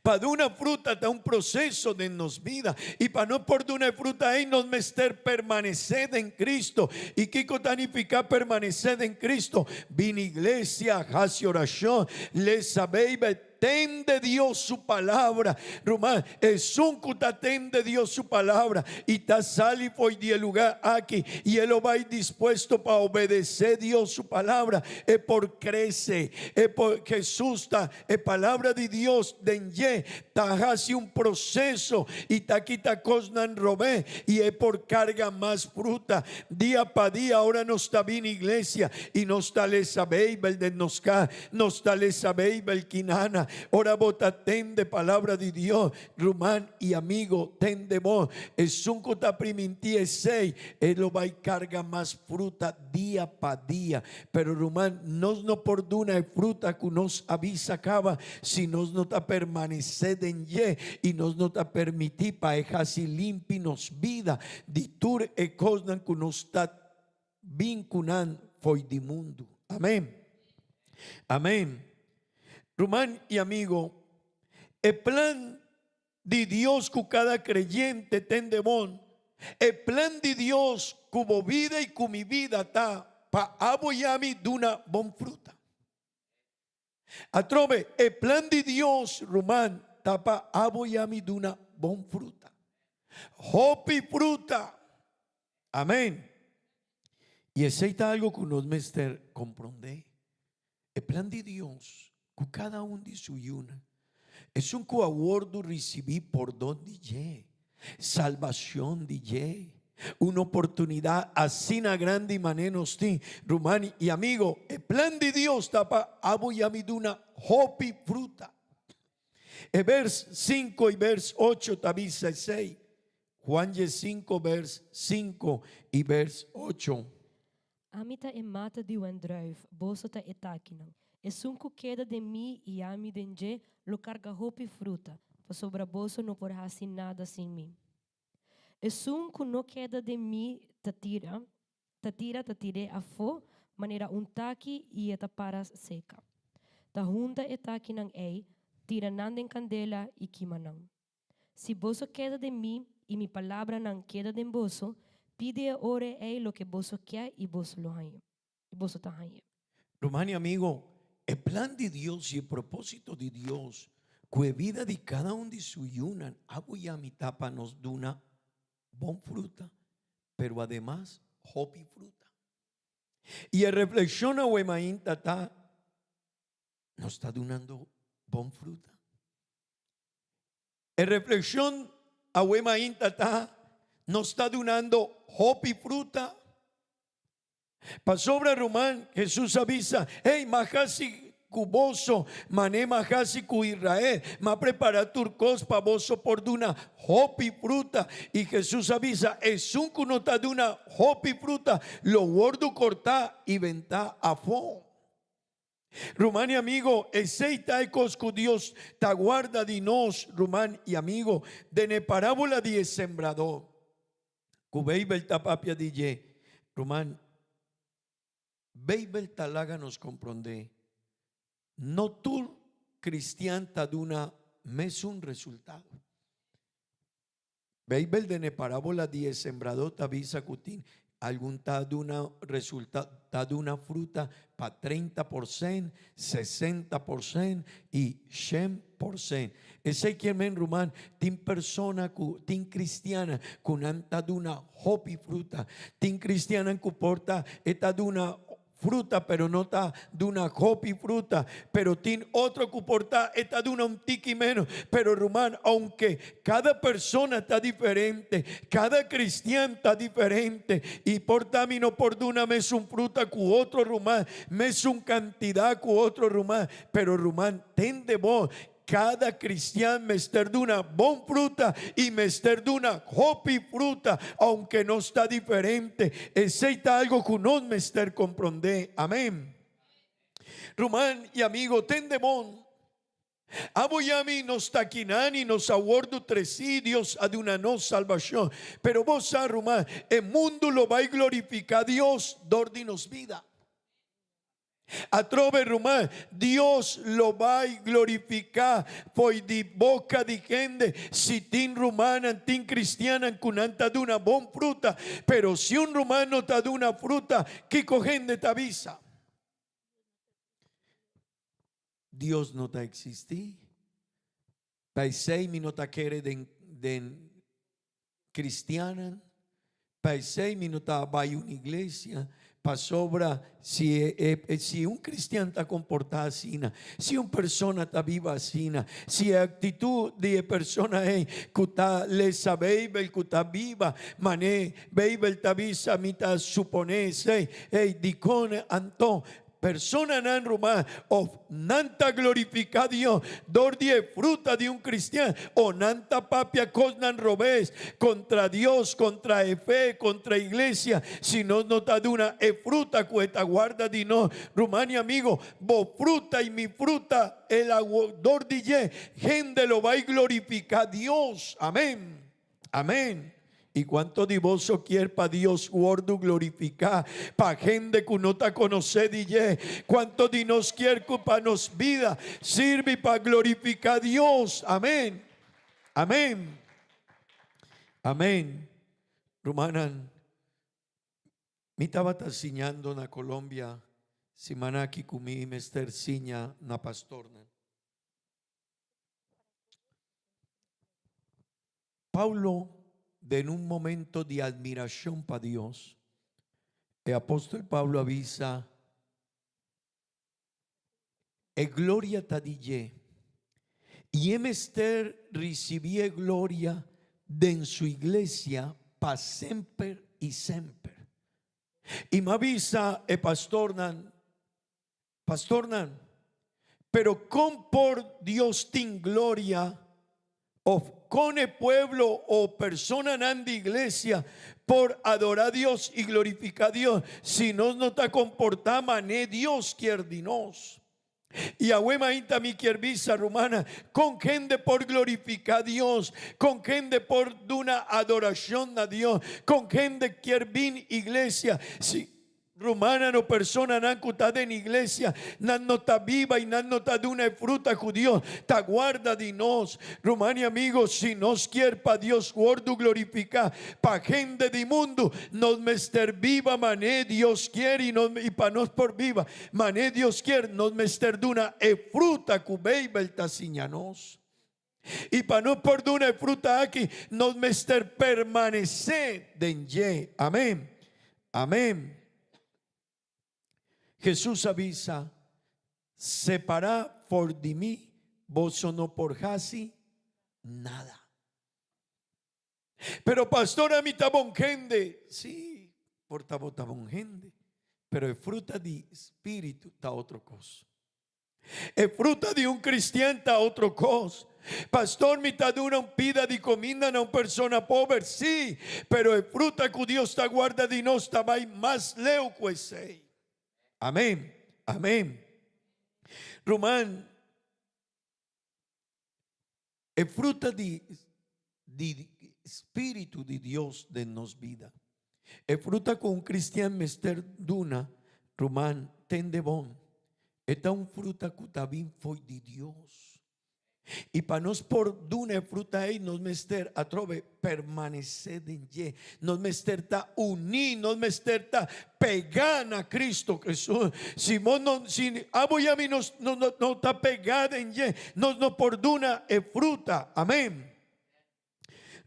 Para dar una fruta está un proceso de nos vida. Y para no por dar una fruta hay nos mester permanecer en Cristo. ¿Y qué significa permanecer en Cristo? Vine iglesia, hace oración, les sabéis, ten de Dios su palabra. Román, es un ten de Dios su palabra. Y ta sali foi de lugar aquí. Y él va dispuesto para obedecer Dios su palabra. Es por crece. Es por Jesús está. Es palabra de Dios. Denye. Ta hace un proceso. Y ta quita cosnan robé. Y es por carga más fruta. Día para día. Ahora no está bien iglesia. Y no está les sabéis el de nosca. No está les sabéis el quinana. Ora bota ten de palabra de Dios, Rumán y amigo, ten de vos. Es un cota priminti e sei, él lo va y carga más fruta día para día. Pero Rumán, no por duna fruta que nos avisa acaba, si nos nota permanecer en ye y nos nota permitir para dejar si limpi nos vida, ditur e cosnan que nos está vinculan foi di mundo. Amén. Amén. Román y amigo, el plan de Dios que cada creyente ten de bon, el plan de Dios como vida y como mi vida está para aboyami de una bon fruta. Atrove, el plan de Dios, Román, está para aboyami de una bon fruta. Hopi fruta. Amén. Y ese está algo que nos mester comprende. El plan de Dios que cada uno de su yuna es un coaguardo recibir por donde ye, salvación de ye, una oportunidad así na grande y manenos ti, Rumani y amigo, el plan de Dios tapa abo y amiduna hopi fruta. El vers 5 y vers 8 tabisa 6, Juan 5 vers 5 y vers 8. Amita e mata de un druif, bosota e taquinan. E sunco queda de mim e a mi denje lo carga roupa e fruta, para sobre a bolsa não por assim nada sem mim. E sunco não queda de mim tatire a fo, maneira taqui e eta para seca. Ta junta e taqui nang ei, tira nanda em candela e quimanang. Se bolso queda de mim e mi palavra não queda de bolso, pide a ore ei lo que bolso quer e bolso lo haye. E bolso ta haye. Romani amigo, el plan de Dios y el propósito de Dios, que vida de cada uno de su yunan, agua y amitapa nos da una bon fruta, pero además hopi fruta. Y el reflexión a Wemaín tata nos está donando bon fruta. El reflexión a Wemaín tata nos está donando hopi fruta. Para sobre Román, Jesús avisa, hey, majasi cuboso, mané majasi cu Israel, ma prepara turcos pa boso por duna hopi fruta. Y Jesús avisa, es un cunota de una hopi fruta, lo gordo corta y venta a fo. Román y amigo, ese taicos que Dios ta guarda de nos, Román y amigo, de ne parábola de sembrador. Cubeibel tapapia DJ, Román. Beibel talaga nos comprende. No tú cristian taduna mes un resultado. Beibel de ne parábola die sembrador tabisa cutín. Algún taduna resultado, taduna fruta pa 30%, 60% y 100%. Ese que men rumán, tin persona, tin cristiana, con taduna hopi fruta, tin cristiana que porta etaduna fruta, pero no está de una hopi fruta, pero tiene otro que porta está de una un tiki menos. Pero Román, aunque cada persona está diferente, cada cristiano está diferente, y porta mi no por una mes un fruta cu otro Román, mes un cantidad cu otro Román, pero Román, ten de vos. Cada cristiano mester de una bon fruta y mester de una hopi fruta, aunque no está diferente. Ese está algo que no mester comprende. Amén. Román y amigo, ten de bon. Aboiami nos taquinani nos aguardo tresidios ad una no salvación. Pero vos arrumá, el mundo lo va a glorificar Dios, dordinos vida. A trove rumá, Dios lo va a glorificar. Poi di boca di gente, si tin rumana, tin cristiana, cunanta de una bon fruta. Pero si un rumano ta de una fruta, que gente te avisa. Dios no te existí. Paisei mi no te quiere den cristiana. Paisei mi no te va una iglesia. Pa sobra si un cristiano está comportado así, si una persona está viva así, si la actitud de persona es que está le sabe que está viva, mané, baby está visa, mita suponese, dicone anto. Persona nan rumá o nanta glorifica Dios, dordie fruta de un cristiano o nanta papia cosnan robes contra Dios, contra fe, contra iglesia, si no nota de una fruta cueta guarda di no, Rumania amigo, bo fruta y mi fruta el dordille, gente lo va a glorificar Dios, amén, amén. Y cuánto divoso quiere para Dios guardo glorificar, para gente que no te conoce, DJ. Cuánto Dios quiere para nos vida, sirve para glorificar a Dios. Amén. Amén. Amén. Rumanan, mi estaba enseñando en Colombia, semana que comí mester siña na pastorna. Paulo, en un momento de admiración para Dios, el apóstol Pablo avisa: e gloria tadille, y emester recibí gloria de en su iglesia para siempre y siempre. Y me avisa el pastornan, pero con por Dios tin gloria o con el pueblo o persona nan de iglesia por adorar a Dios y glorificar a Dios, si no te comporta mané Dios quiere dinos. Y ahuema inta mi quiervisa rumana, con gente por glorificar a Dios, con gente por una adoración a Dios, con gente quiervin iglesia, si rumana no persona nan cutada en iglesia, nan no ta viva y nan no ta de una fruta judío, ta guarda de nos, rumania amigos, si nos quiere pa Dios guardo glorificar, pa gente de mundo, nos mester viva mané Dios quiere y pa nos por viva, mané Dios quiere, nos mester de una fruta cubeiba ta siñanos. Y para no por de una fruta aquí, nos mester permanecer den ye, amén, amén. Jesús avisa: separá por de mí, vos no por hasi nada. Pero pastor, a mí tabón gente, sí, por tabón gente, pero es fruta de espíritu está otra cosa. Es fruta de un cristiano está otra cosa. Pastor, mitad de una pida de comida a una persona pobre, sí, pero es fruta que Dios está guarda de nos tabai más leo que sei. Amén, amén. Román, es fruta de espíritu de Dios de nos vida. Es fruta con un cristiano mester duna, Román, ten de bon. Esta un fruta que también fue de Dios. Y para nos por duna fruta ahí nos mester a trove permanecer en ye, nos mester ta unir, nos mester ta pegana a Cristo Jesús. Simón no, si abo a mí no está pegada en ye, no por duna fruta, amén.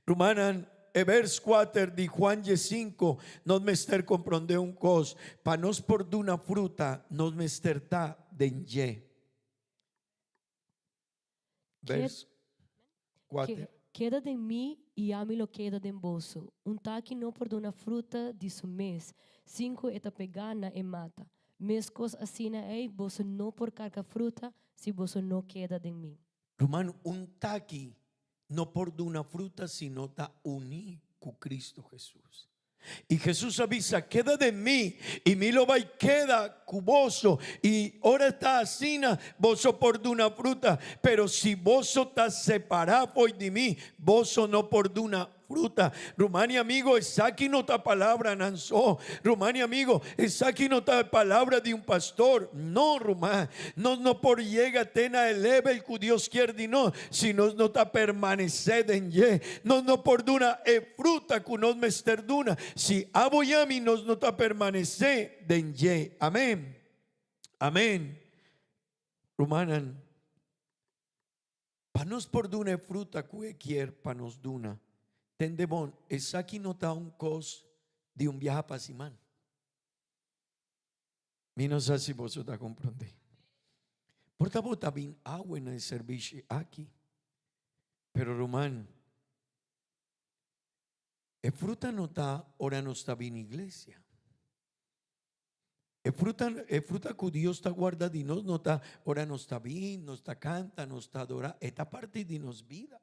Rumanan vers 4 de Juan 5 nos mester comprende un cos, para nos por duna fruta nos mester ta den ye. Vers 4. Queda de mim e a mim lo queda de bolso. Taque não por uma fruta de su mês. 5 eta pegana e mata. Mescos assina ei, bolso não por carga fruta, se bolso não queda de mim. Romano, taque não por de una fruta, sino está unido con Cristo Jesús. Y Jesús avisa, queda de mí, y mi lo vai queda cuboso, y ahora está asina, vosso por una fruta, pero si vosso está separado hoy de mí, vosso no por una fruta. Rumani amigo, esa aquí no está palabra nanzó. Rumani amigo, esa aquí no está palabra de un pastor. No, Rumá, no por llega tena eleve el que Dios quiere, no, sino no está permanecer en ye. No por duna fruta que nos mester duna. Si aboyami nos no está permanecer en ye. Amén. Amén. Rumanan, pa nos por duna fruta que quiere pa nos duna. Tendemon, esa aquí no está un cos de un viaje para Simán. Mi no sé si vos está comprende. Por tanto, está bien agua en el servicio aquí. Pero Román, el fruta no está, ahora no está bien iglesia. El fruta que Dios está guardando y no está, ahora no está bien, no está canta, no está adora. Esta parte de nos vida.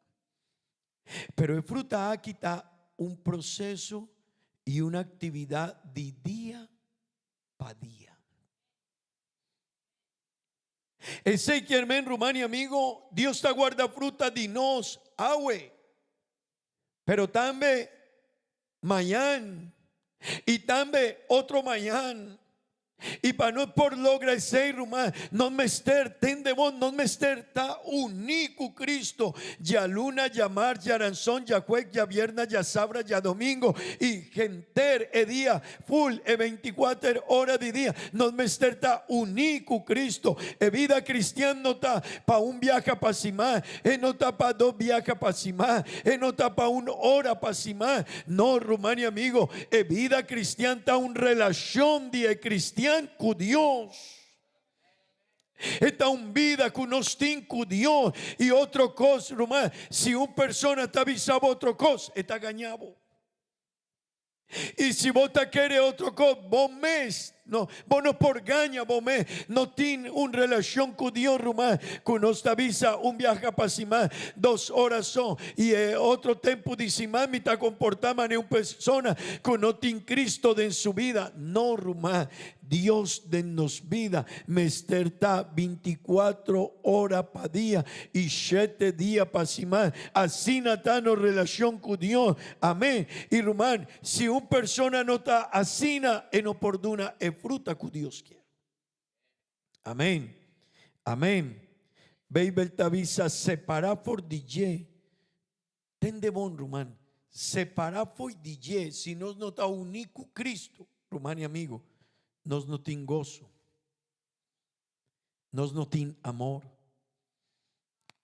Pero el fruta aquí está un proceso y una actividad de día para día. Ese que hermano Rumania amigo, Dios está guarda fruta de nos agua. Pero también mañana y también otro mañana. Y para no por lograr ser rumán, no mester tendemos, no mester ta único Cristo, ya luna, ya mar, ya ranzón, ya jueves, ya viernes, ya sabra, ya domingo y genter e día full e 24 horas de día, no mester ta único Cristo, e vida cristiana no está para un viaje para Simán, no está para dos viajes para Simán, no está para una hora para Simán, no Rumania amigo, e vida cristiana está una relación de cristiano con Dios. Esta un vida que nos tiene con Dios. Y otra cosa, hermano, si una persona está avisando otra cosa, está ganado. Y si vos te quieres otra cosa, vos no por gaña, vos no tiene una relación con Dios, rumán, que nos avisa un viaje para Simán, 2 horas son, y otro tiempo de Simán, me está comportando en una persona que no tiene Cristo en su vida, no, rumán. Dios de nos vida me está 24 horas para día y 7 días para Simán. Así no está en relación con Dios. Amén. Y rumán, si una persona no está así en oportuna, es fruta que Dios quiere. Amén. Amén. Baby te avisa separar por DJ. Ten de bon, rumán. Separar por DJ. Si no está único Cristo, rumán y amigo. Nos no tiene gozo, nos no tiene amor,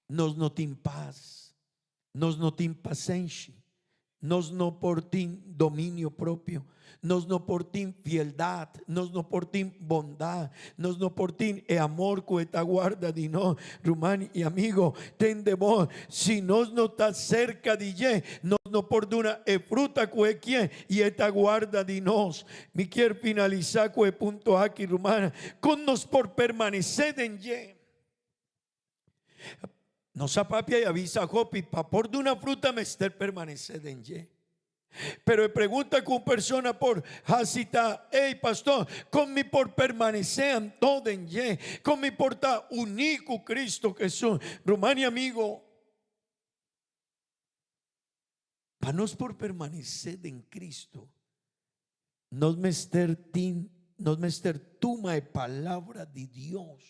nos no tiene paz, nos no tiene paciencia, nos no por ti dominio propio, nos no por ti fieldad, nos no por ti bondad, nos no por ti amor que te guarda de no, rumán y amigo, ten de vos, si nos no está cerca de ye, nos no por una fruta que quien y esta guarda de nos. Me quiero finalizar con el punto aquí, rumana, con nos por permanecer en ye. Nos apapia y avisa a Jopi, pa por de una fruta me esté permanecer en ye. Pero pregunta con persona por hasita, hey pastor, con mi por permanecer en todo en ye, con mi porta único Cristo Jesús, Rumania amigo. Para nos por permanecer en Cristo, nos mester tuma e palabra de Dios,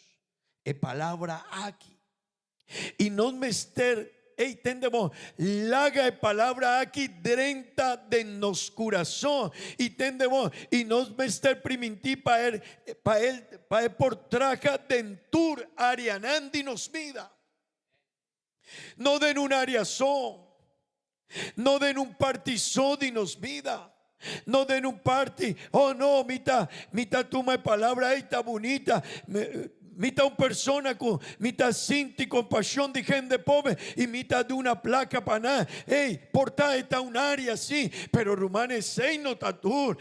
e palabra aquí. Y nos mester, tendemos, laga e palabra aquí drenta de nos corazón. Y tendemos, y nos mester priminti para él por traja dentur arianandi nos vida. No den un área son. No den un partizón de nos vida. No den un party. Oh no, mita toma palabra, está bonita. Mita una persona con mita cinti compasión de gente pobre y mita de una placa para nada. Hey, porta está un área así, pero Romanes 6 no tatur.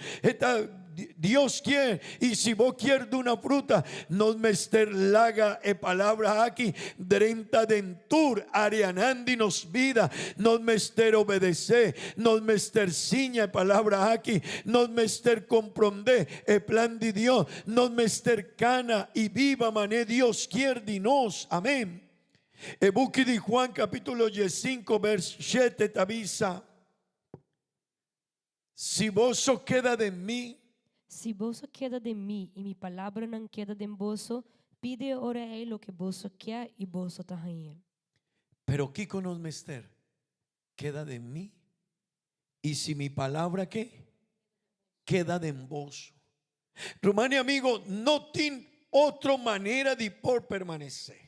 Dios quiere, y si vos quieres de una fruta, nos mester laga e palabra aquí, drenta dentur, arianandi nos vida, nos mester obedecer, nos mester ciña e palabra aquí, nos mester comprende el plan de Dios, nos mester cana y viva mané Dios quiere de nos, amén. El buque de Juan capítulo 5 verso 7 te avisa, si vos queda de mí, Se vos queda de mim e minha palavra não queda de vosso, pide ora ele o que vos quer e vos tahanha. pero Kiko nos mester, queda de mí, y si mi palabra ¿qué? Queda de vos. Romani amigo, no tiene otra manera de por permanecer.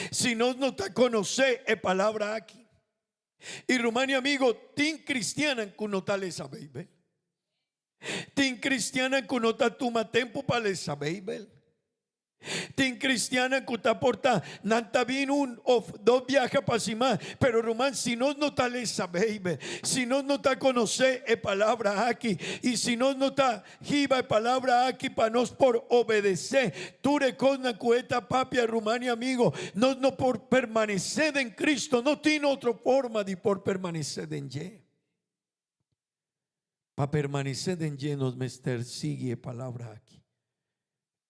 Si no te conoce es palabra aquí. Y Romani amigo, tin cristiana que no tal esa baby. Tin cristiana que no ta tuma tempo para esa baby. Tin cristiana que te porta nanta vino un o dos viajes para cima, pero Román, si no tal esa baby, si no te conoce es palabra aquí, y si no te giba es palabra aquí para nos por obedecer, tú recona cueta papia Rumania amigo, no por permanecer en Cristo, no tiene otra forma de por permanecer en Ye. Para permanecer en Ye nos mester sigue palabra aquí.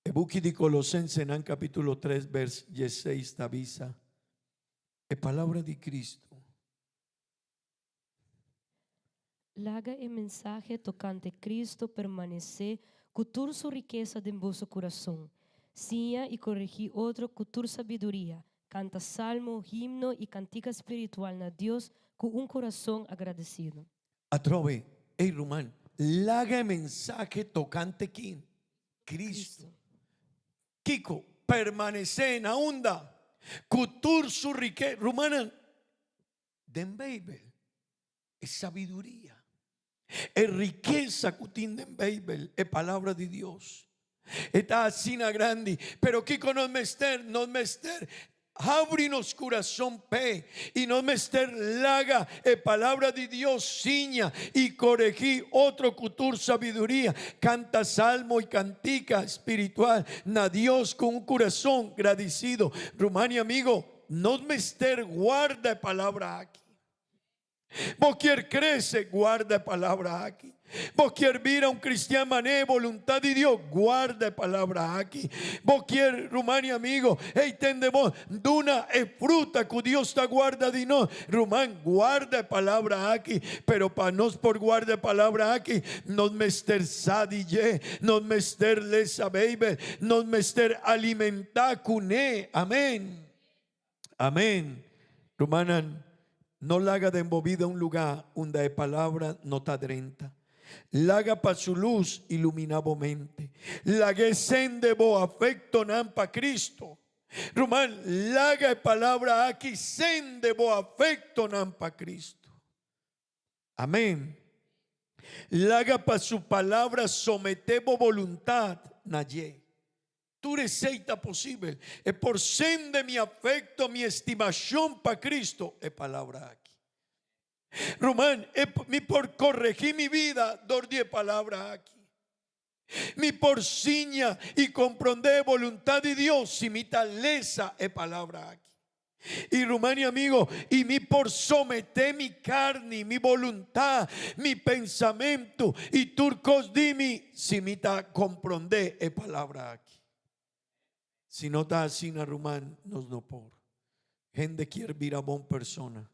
El buque de Colosenses en capítulo 3 verso 16 te avisa, es palabra de Cristo. Laga e mensaje tocante Cristo permanecer, cultur su riqueza de vosso coração. Sinha e corrigir outro cultur sabedoria. Canta salmo, himno e cantica espiritual na Deus com coração agradecido. Atrove, hey Román, laga el mensaje tocante quién? Cristo. Kiko, permanece en la onda, cultur su riqueza, Romana, den Bible, es sabiduría, es riqueza que tiene en Bible, es palabra de Dios. Está así na grande, pero Kiko no mester, abrinos corazón pe y no mester laga palabra de Dios ciña y corregí otro cultur sabiduría, canta salmo y cantica espiritual na Dios con un corazón agradecido. Rumania amigo, no mester guarda palabra aquí. Vos quieres crecer, guarda palabra aquí. Vos quieres vir a un cristiano mané, voluntad de Dios, guarda palabra aquí. Vos quieres, Rumania amigo, entendemos, duna es fruta que Dios está guarda de no. Rumán, guarda palabra aquí, pero para nos por guarda palabra aquí, nos mester sadille, nos mester lesa baby, nos mester alimentar cuné, amén, amén. Rumanan, no la haga de envolvida un lugar donde hay palabra no está drenta. Laga para su luz iluminabo mente. Lague sende bo afecto nan pa Cristo. Román, laga palabra aquí sende bo afecto nan pa Cristo. Amén. Laga para su palabra sometebo voluntad naye. Tu receita posible es por sende mi afecto, mi estimación para Cristo es palabra aquí. Román, mi por corregir mi vida, dordie palabra aquí. Mi por ciña y comprender voluntad de Dios, si mi taleza es palabra aquí. Y Rumania amigo, y mi por someter mi carne, mi voluntad, mi pensamiento y turcos dimi, si mi ta comprender es palabra aquí. Si no está así na Rumán, nos no por. Gente quiere vir a bon persona,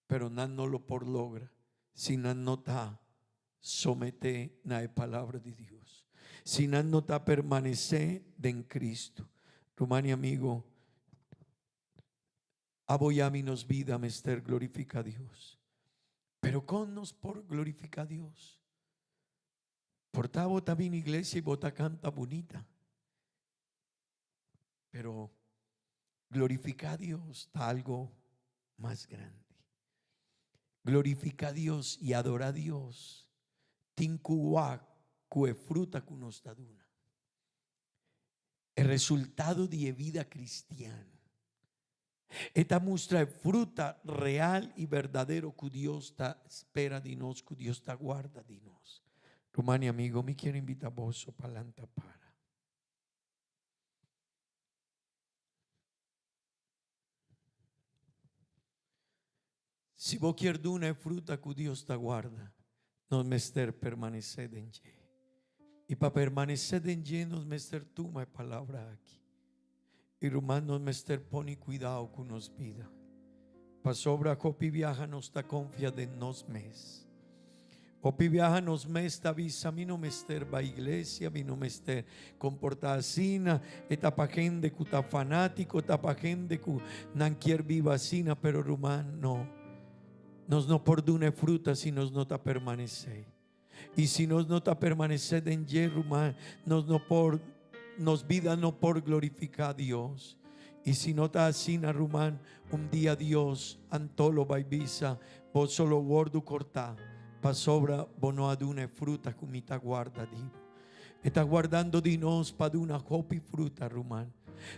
pero no lo por logra. Si no está somete na palabra de Dios. Si no está permanece en Cristo. Rumani amigo, aboyami nos vida mester glorifica a Dios. Pero con nos por glorifica a Dios. Porta bota bien iglesia y bota canta bonita. Pero glorificar a Dios está algo más grande. Glorifica a Dios y adora a Dios. Tincuá cue fruta con ostaduna. El resultado de vida cristiana. Esta muestra de fruta real y verdadero que Dios está espera de nos, que Dios está guarda de nos. Rumani amigo, mi quiero invitar vos para la para. Si vos quieres una fruta que Dios te guarda, nos mester permanecer en ella. Y para permanecer en ella, nos mester tu mi palabra aquí. Y Rumán nos mester pone cuidado con nos vida. Para sobra copi viaja nos ta confiada en nos mes. Opi viaja nos mes ta visa mi no mester va iglesia, mi no mester comportar sina, eta pa gente que ta fanático, eta pa gente que nan quiere viva sina, pero Rumán no. Nos no perdone fruta si nos no ta permanece. Y si nos no ta permanece en Rumán, nos vida no por glorificar a Dios. Y si no está así, Rumán, un día Dios, antolo baibisa, vos solo guardo corta, pa sobra, vos no adune fruta como está guarda, digo. Está guardando de nos para una hopi fruta, Rumán.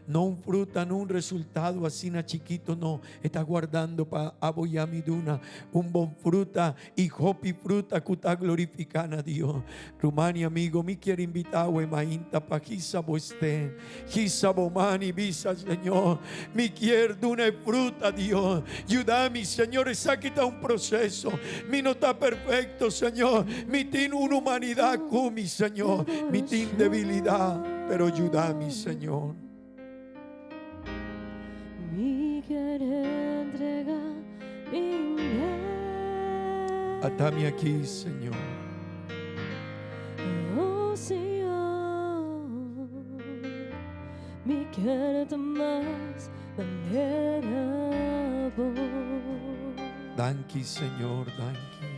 No un fruta, no un resultado así na chiquito, no. Está guardando para aboyamiduna un bon fruta y hopi fruta que está glorificando a Dios. Rumani amigo, me quiere invitar a mainta pa quizá boeste, quizá bomani visa Señor. Me quiere una fruta Dios. Ayúdame Señor, esa que está un proceso. Mi no está perfecto Señor. Mi tiene una humanidad con mi Señor. Mi tiene debilidad, pero ayúdame Señor. Mi quiere entregar mi vida. Atame aquí, Señor. Oh Señor, mi quiere más manera vos. Danki, Señor, danki.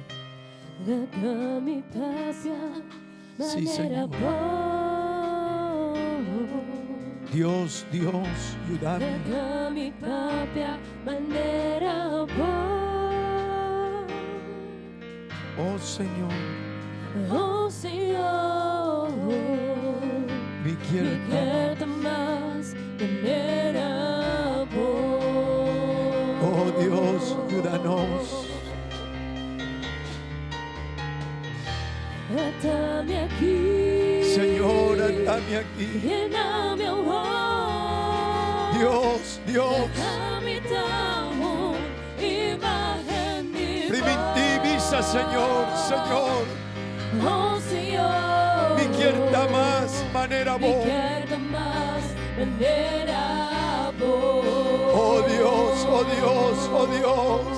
Laga mi pasya Sí, manera Señor. vos. Dios, Dios, ayúdame. Laga mi propia manera vos. Oh, Señor, Oh Señor, mi mi quiero quiero más manera vos. Oh, Dios, ayúdanos. Atame aquí, Señor, atame aquí. lléname ahora. Dios, Dios. Déjame dar imagen de Primitivisa, Señor, Señor. Oh Señor, Mi quiero más manera mi vos. quiero más manera vos. Oh, Dios, oh, Dios, oh, Dios.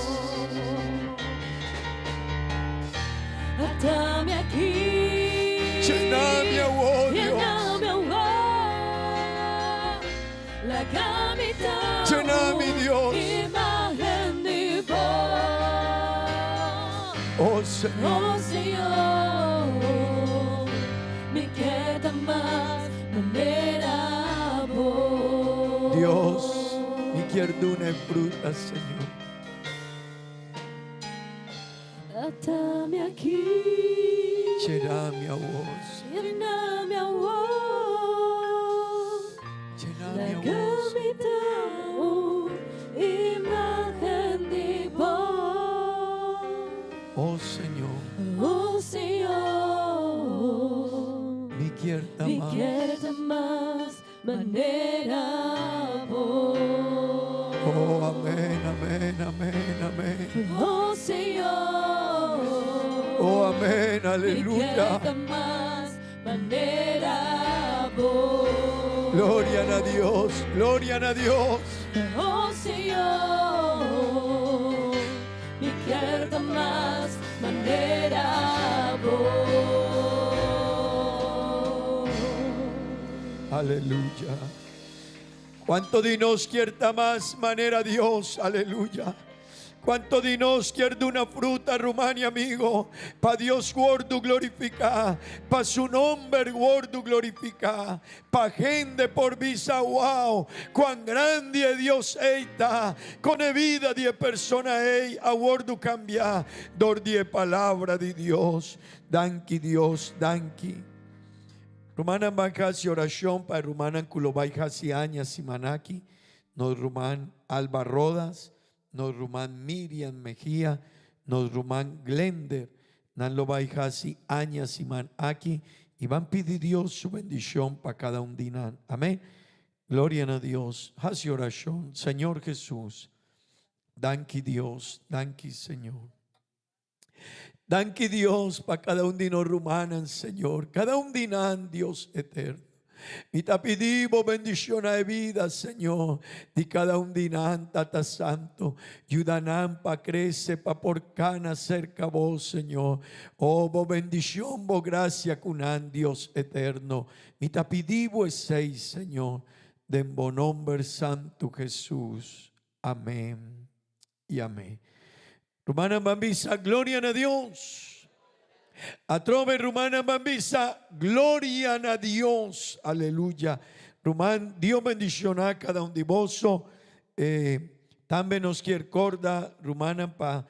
Atame aquí, Llename, oh, Dios. lléname ahora. La camita, Llename, Dios. imagen de vos. Oh, Señor. Oh Señor, me queda más manera vos. Dios, mi quiero una fruta, Señor. Atame aquí, Llename a vos. lléname a vos. Llename La a vos. camita, imagen de vos. Oh, Señor, Oh Señor, mi quiero mi más. quiero más manera vos. Oh, amén, amén, amén, amén. Oh Señor, Oh, amén, mi aleluya. quiero más manera vos. Gloria a Dios, gloria a Dios. Oh Señor, mi quiero más manera vos. Aleluya. ¿Cuánto de nos quiere más manera Dios? Aleluya. ¿Cuánto de nos quiere una fruta, Rumania, amigo? Pa' Dios guardo glorificar, pa' su nombre guardo glorificar, pa' gente por visa, wow, cuán grande es Dios está, con vida de persona a guardo cambiar, dor de palabra de Dios, danki Dios, danki. Rumanan bancasi oración para Rumanan Kulobay Hasi Aña Simanaki, nos Ruman Alba Rodas, nos Rumán Miriam Mejía, nos Rumán Glender, nan lo vai hasi añas y man aquí y van pedir Dios su bendición para cada un dinan. Amén. Gloria a Dios. Haz oración. Señor Jesús. Danke Dios. Danke Señor. Danke Dios para cada un dino rumanan, Señor. Cada un dinan, Dios eterno. Y te pedimos bendición de vida, Señor, de cada un dinan, Tata Santo. Ayudanan pa crece, pa por cana cerca vos, Señor. Oh, vos bendición, vos gracia, cunan, Dios eterno. Y te pedimos ese, Señor, de en buen nombre santo Jesús. Amén y amén. Rumana Bambisa, gloria a Dios. Atrove Rumana Bambisa, gloria a Dios. Aleluya. Rumán, Dios bendicionar a cada un de vos. También nos quiere corda, Rumana, para